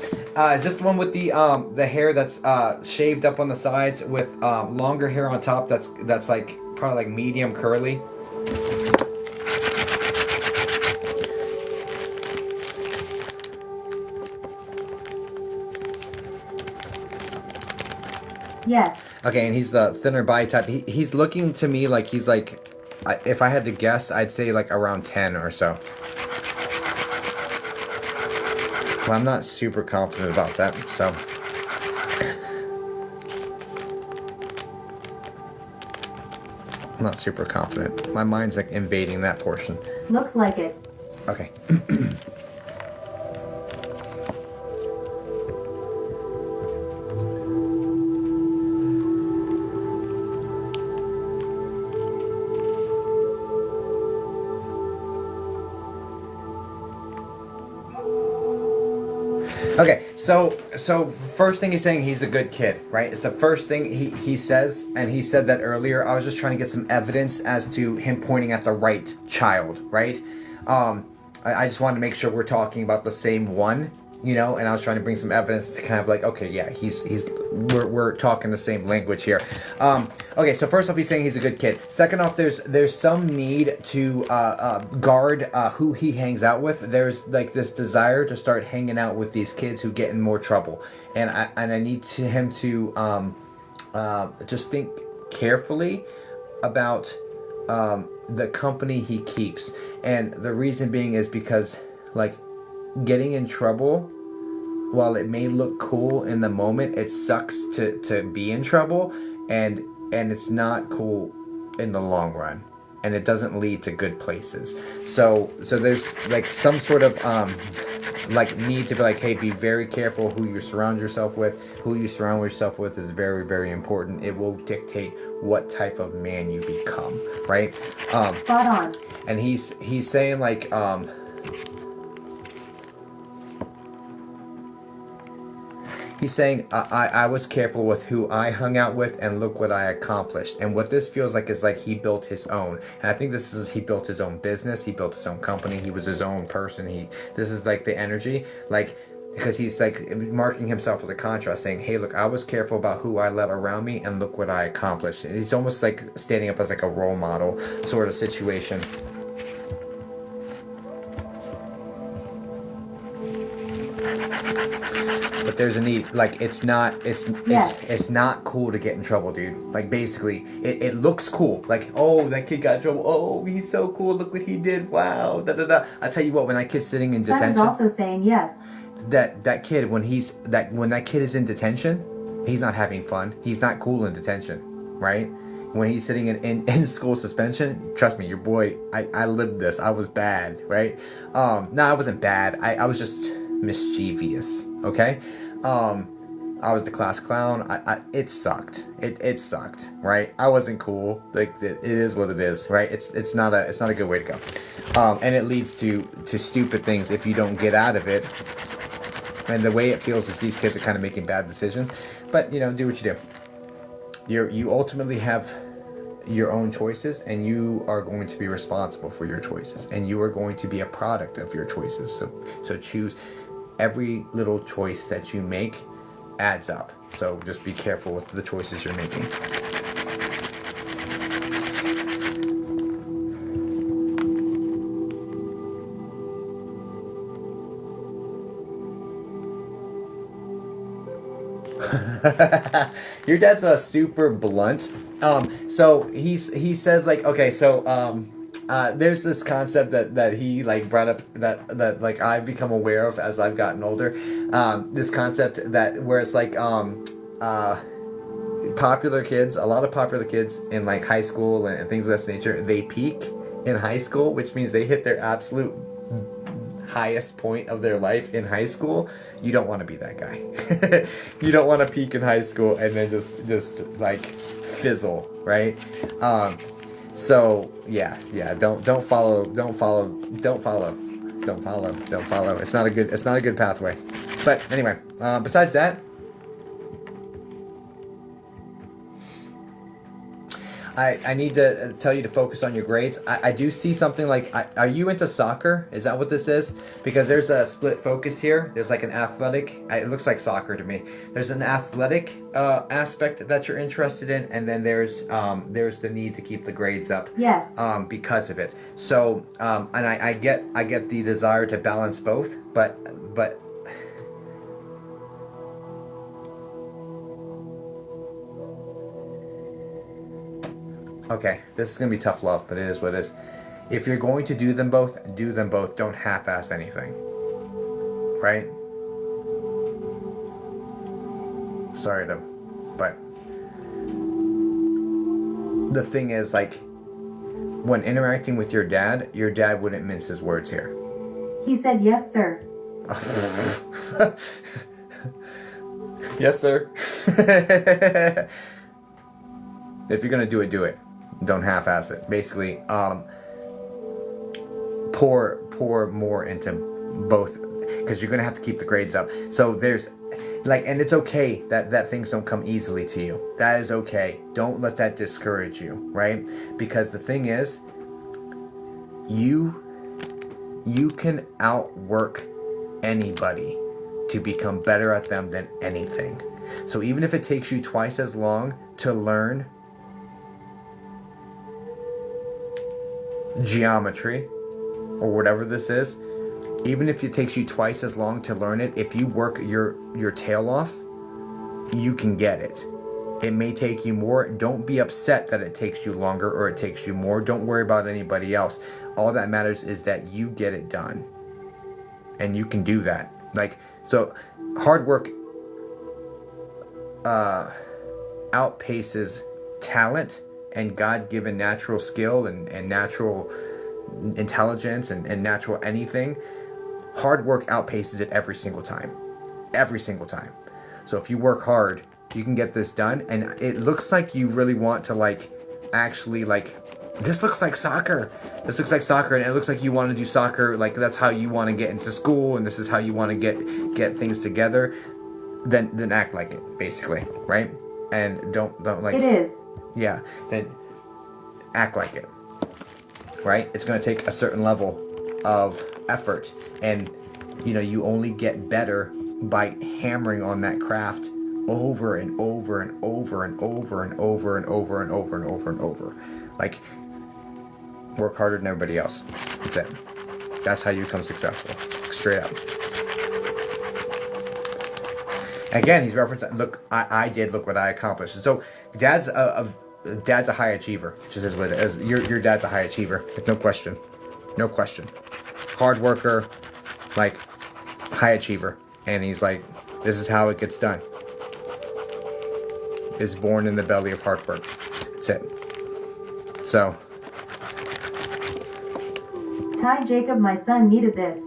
Speaker 1: is this the one with the hair that's shaved up on the sides with longer hair on top? That's like probably like medium curly.
Speaker 2: Yes.
Speaker 1: Okay, and he's the thinner body type. He's looking to me like he's like, if I had to guess, I'd say like around 10 or so. Well, I'm not super confident about that, so. I'm not super confident. My mind's like invading that portion.
Speaker 2: Looks like it.
Speaker 1: Okay. Okay, so first thing he's saying, he's a good kid, right? It's the first thing he says, and he said that earlier. I was just trying to get some evidence as to him pointing at the right child, right? I just wanted to make sure we're talking about the same one, you know, and I was trying to bring some evidence to kind of like, okay, yeah, we're talking the same language here. Okay, so first off, he's saying he's a good kid. Second off, there's some need to guard who he hangs out with. There's like this desire to start hanging out with these kids who get in more trouble, and I need him to just think carefully about the company he keeps, and the reason being is because like getting in trouble while it may look cool in the moment, it sucks to be in trouble, and it's not cool in the long run, and it doesn't lead to good places. So there's like some sort of like need to be like, hey, be very careful who you surround yourself with. Who you surround yourself with is very, very important. It will dictate what type of man you become, right?
Speaker 2: Spot on.
Speaker 1: And he's saying like he's saying, I was careful with who I hung out with, and look what I accomplished. And what this feels like is like he built his own. And I think this is, he built his own business. He built his own company. He was his own person. This is like the energy, like, because he's like marking himself as a contrast, saying, hey, look, I was careful about who I let around me, and look what I accomplished. He's almost like standing up as like a role model sort of situation. But there's a need, like, it's not cool to get in trouble, dude. Like, basically, it looks cool. Like, oh, that kid got in trouble. Oh, he's so cool. Look what he did. Wow. Da da da. I tell you what, when that kid's sitting in detention,
Speaker 2: is also saying yes.
Speaker 1: That kid, when that kid is in detention, he's not having fun. He's not cool in detention, right? When he's sitting in school suspension, trust me, your boy, I lived this. I was bad, right? No, I wasn't bad. I was just mischievous, okay? I was the class clown. It sucked. It sucked, right? I wasn't cool. Like, it is what it is, right? It's not a good way to go. And it leads to stupid things if you don't get out of it. And the way it feels is these kids are kind of making bad decisions. But, you know, do what you do. You ultimately have your own choices, and you are going to be responsible for your choices, and you are going to be a product of your choices. So choose. Every little choice that you make adds up. So just be careful with the choices you're making. Your dad's super blunt. So he says, like, okay, so there's this concept that he like brought up that like I've become aware of as I've gotten older. This concept that where it's like popular kids, a lot of popular kids in like high school and things of that nature, they peak in high school, which means they hit their absolute highest point of their life in high school. You don't want to be that guy. You don't want to peak in high school and then just like fizzle, right? So yeah, don't follow. It's not a good pathway. But anyway, besides that, I need to tell you to focus on your grades. I do see something like, are you into soccer? Is that what this is? Because there's a split focus here. There's like an athletic, it looks like soccer to me. There's an athletic aspect that you're interested in, and then there's the need to keep the grades up.
Speaker 2: Yes.
Speaker 1: Because of it. So, and I get the desire to balance both, but okay, this is going to be tough love, but it is what it is. If you're going to do them both, do them both. Don't half-ass anything. Right? Sorry but the thing is, like, when interacting with your dad wouldn't mince his words here.
Speaker 2: He said, yes, sir.
Speaker 1: Yes, sir. If you're going to do it. Don't half-ass it. Basically, pour more into both, because you're gonna have to keep the grades up. So there's like, and it's okay that things don't come easily to you. That is okay. Don't let that discourage you, right? Because the thing is, you can outwork anybody to become better at them than anything. So even if it takes you twice as long to learn geometry or whatever this is, even if it takes you twice as long to learn it, if you work your tail off, you can get it. It may take you more. Don't be upset that it takes you longer or it takes you more. Don't worry about anybody else. All that matters is that you get it done, and you can do that. Like, so hard work outpaces talent and God-given natural skill and natural intelligence and natural anything. Hard work outpaces it every single time. Every single time. So if you work hard, you can get this done. And it looks like you really want to like actually like, this looks like soccer. This looks like soccer, and it looks like you want to do soccer. Like that's how you want to get into school, and this is how you want to get things together. Then act like it, basically, right? And don't like.
Speaker 2: It is.
Speaker 1: Yeah. Then act like it, right? It's going to take a certain level of effort, and you only get better by hammering on that craft over and over and over and over and over and over and over and over and over. Like, work harder than everybody else. That's it. That's how you become successful. Straight up. Again, he's referencing, look, I did, look what I accomplished. And so dad's a high achiever, which is what it is. Your dad's a high achiever. No question. No question. Hard worker, like high achiever. And he's like, this is how it gets done. Is born in the belly of hard work. That's it. So.
Speaker 2: Ty Jacob, my son needed this.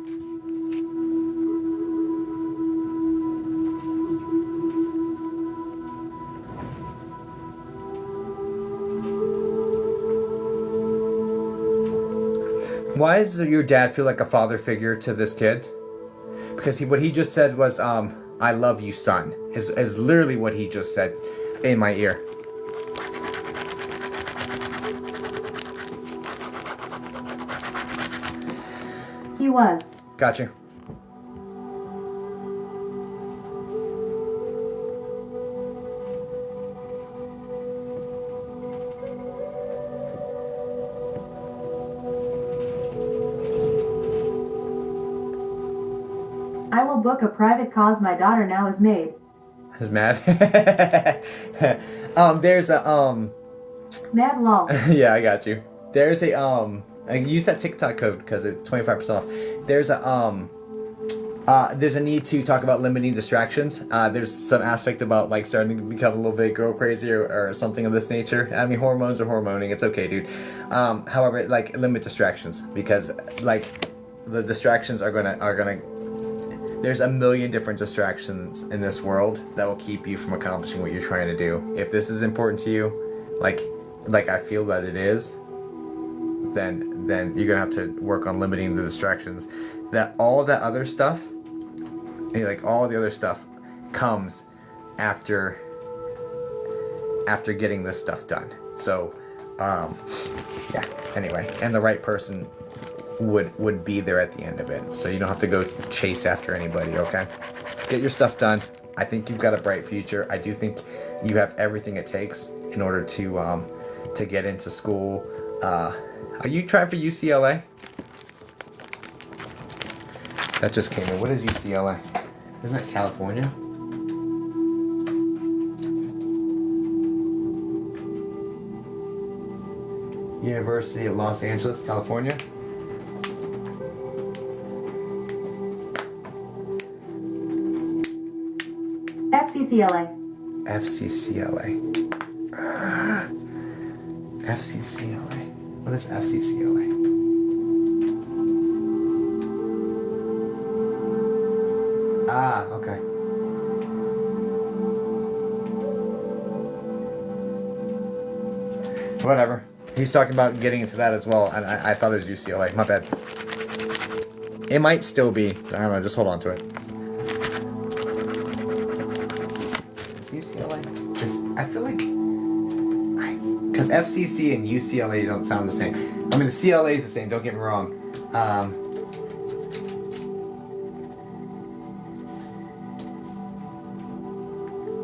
Speaker 1: Why does your dad feel like a father figure to this kid? Because what he just said was, I love you, son. Is literally what he just said in my ear.
Speaker 2: He was.
Speaker 1: Gotcha.
Speaker 2: I will book a private cause my daughter now is made.
Speaker 1: Is mad. There's a
Speaker 2: Mad lol.
Speaker 1: Yeah, I got you. There's a I use that TikTok code because it's 25% off. There's a need to talk about limiting distractions. There's some aspect about like starting to become a little bit girl crazy or something of this nature. I mean, hormones are hormoning. It's okay, dude. However, like limit distractions because like the distractions are gonna. There's a million different distractions in this world that will keep you from accomplishing what you're trying to do. If this is important to you, like I feel that it is, then you're gonna have to work on limiting the distractions. That all that other stuff, like all the other stuff, comes after getting this stuff done. So, yeah. Anyway, and the right person would be there at the end of it, so you don't have to go chase after anybody. Okay, get your stuff done. I think you've got a bright future. I do think you have everything it takes in order to get into school. Are you trying for UCLA? That just came in. What is UCLA? Isn't that California? University of Los Angeles, California.
Speaker 2: FCCLA.
Speaker 1: FCCLA. FCCLA. What is FCCLA? Ah, okay. Whatever. He's talking about getting into that as well, and I thought it was UCLA. My bad. It might still be. I don't know. Just hold on to it. Is UCLA? I feel like... Because FCC and UCLA don't sound the same. I mean, the CLA is the same. Don't get me wrong.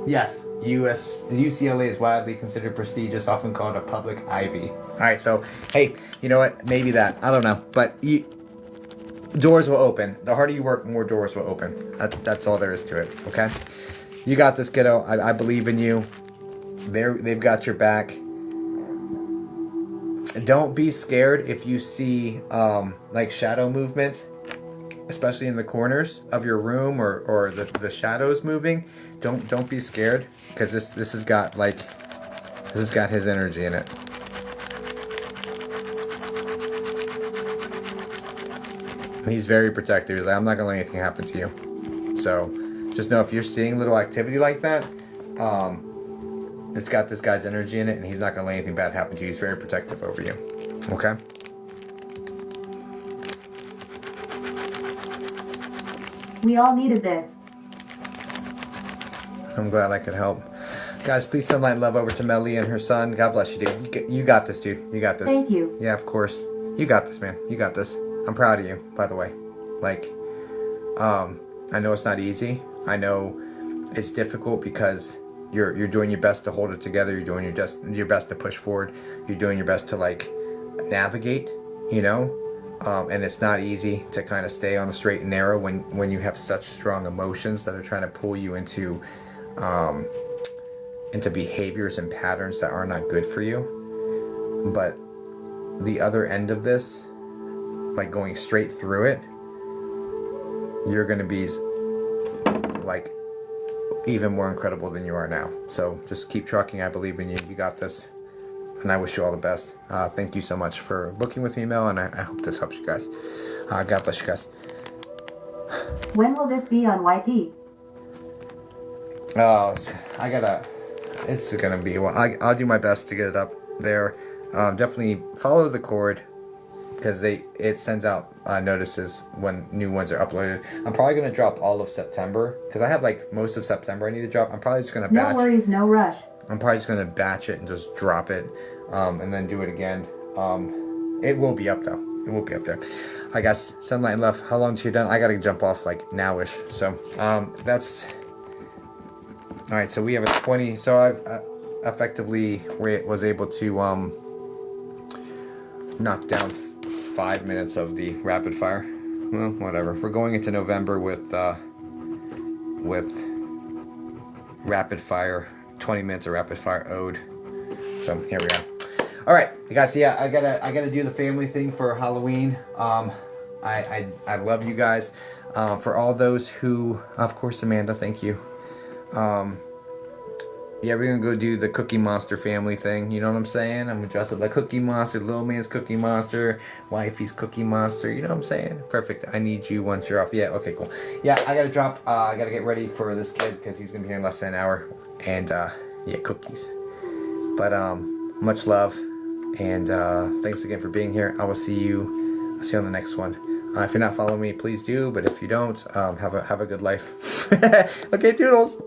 Speaker 1: Yes, UCLA is widely considered prestigious, often called a public Ivy. All right, so hey, you know what? Maybe that. I don't know, but doors will open. The harder you work, more doors will open. That's all there is to it. Okay, you got this, kiddo. I believe in you. They've got your back. Don't be scared if you see like shadow movement especially in the corners of your room or the shadows moving, don't be scared, because this has got his energy in it. And he's very protective. He's like, I'm not gonna let anything happen to you. So just know, if you're seeing little activity like that, it's got this guy's energy in it, and he's not gonna let anything bad happen to you. He's very protective over you. Okay?
Speaker 2: We all needed this.
Speaker 1: I'm glad I could help. Guys, please send light and love over to Melly and her son. God bless you, dude. You got this, dude. You got this.
Speaker 2: Thank you.
Speaker 1: Yeah, of course. You got this, man. You got this. I'm proud of you, by the way. Like, I know it's not easy. I know it's difficult because you're doing your best to hold it together. You're doing your best to push forward. You're doing your best to, like, navigate, you know? And it's not easy to kind of stay on the straight and narrow when you have such strong emotions that are trying to pull you into behaviors and patterns that are not good for you. But the other end of this, like going straight through it, you're going to be like even more incredible than you are now. So just keep trucking. I believe in you. You got this. And I wish you all the best. Thank you so much for booking with me, Mel, and I hope this helps you guys. God bless you guys.
Speaker 2: When will this be on YT?
Speaker 1: Oh, it's gonna be. Well, I'll do my best to get it up there. Definitely follow the cord, because it sends out notices when new ones are uploaded. I'm probably gonna drop all of September, because I have like most of September I need to drop. I'm probably just gonna batch.
Speaker 2: No worries, no rush.
Speaker 1: I'm probably just gonna batch it and just drop it, and then do it again. It will be up though. It will be up there. I guess send light and love. How long till you're done? I gotta jump off like nowish. So that's all right. So we have a 20. So I've effectively was able to knock down 5 minutes of the rapid fire. Well, whatever. We're going into November with rapid fire. 20 minutes of rapid fire ode. So here we are. All right, you guys. Yeah, I gotta do the family thing for Halloween. I love you guys. For all those who, of course, Amanda, thank you. Yeah, we're gonna go do the Cookie Monster family thing. You know what I'm saying? I'm gonna dress up like Cookie Monster, little man's Cookie Monster, wifey's Cookie Monster. You know what I'm saying? Perfect. I need you once you're off. Yeah. Okay. Cool. Yeah, I gotta drop. I gotta get ready for this kid because he's gonna be here in less than an hour. And yeah, cookies. But much love, and thanks again for being here. I will see you. I'll see you on the next one. If you're not following me, please do. But if you don't, have a good life. Okay, toodles.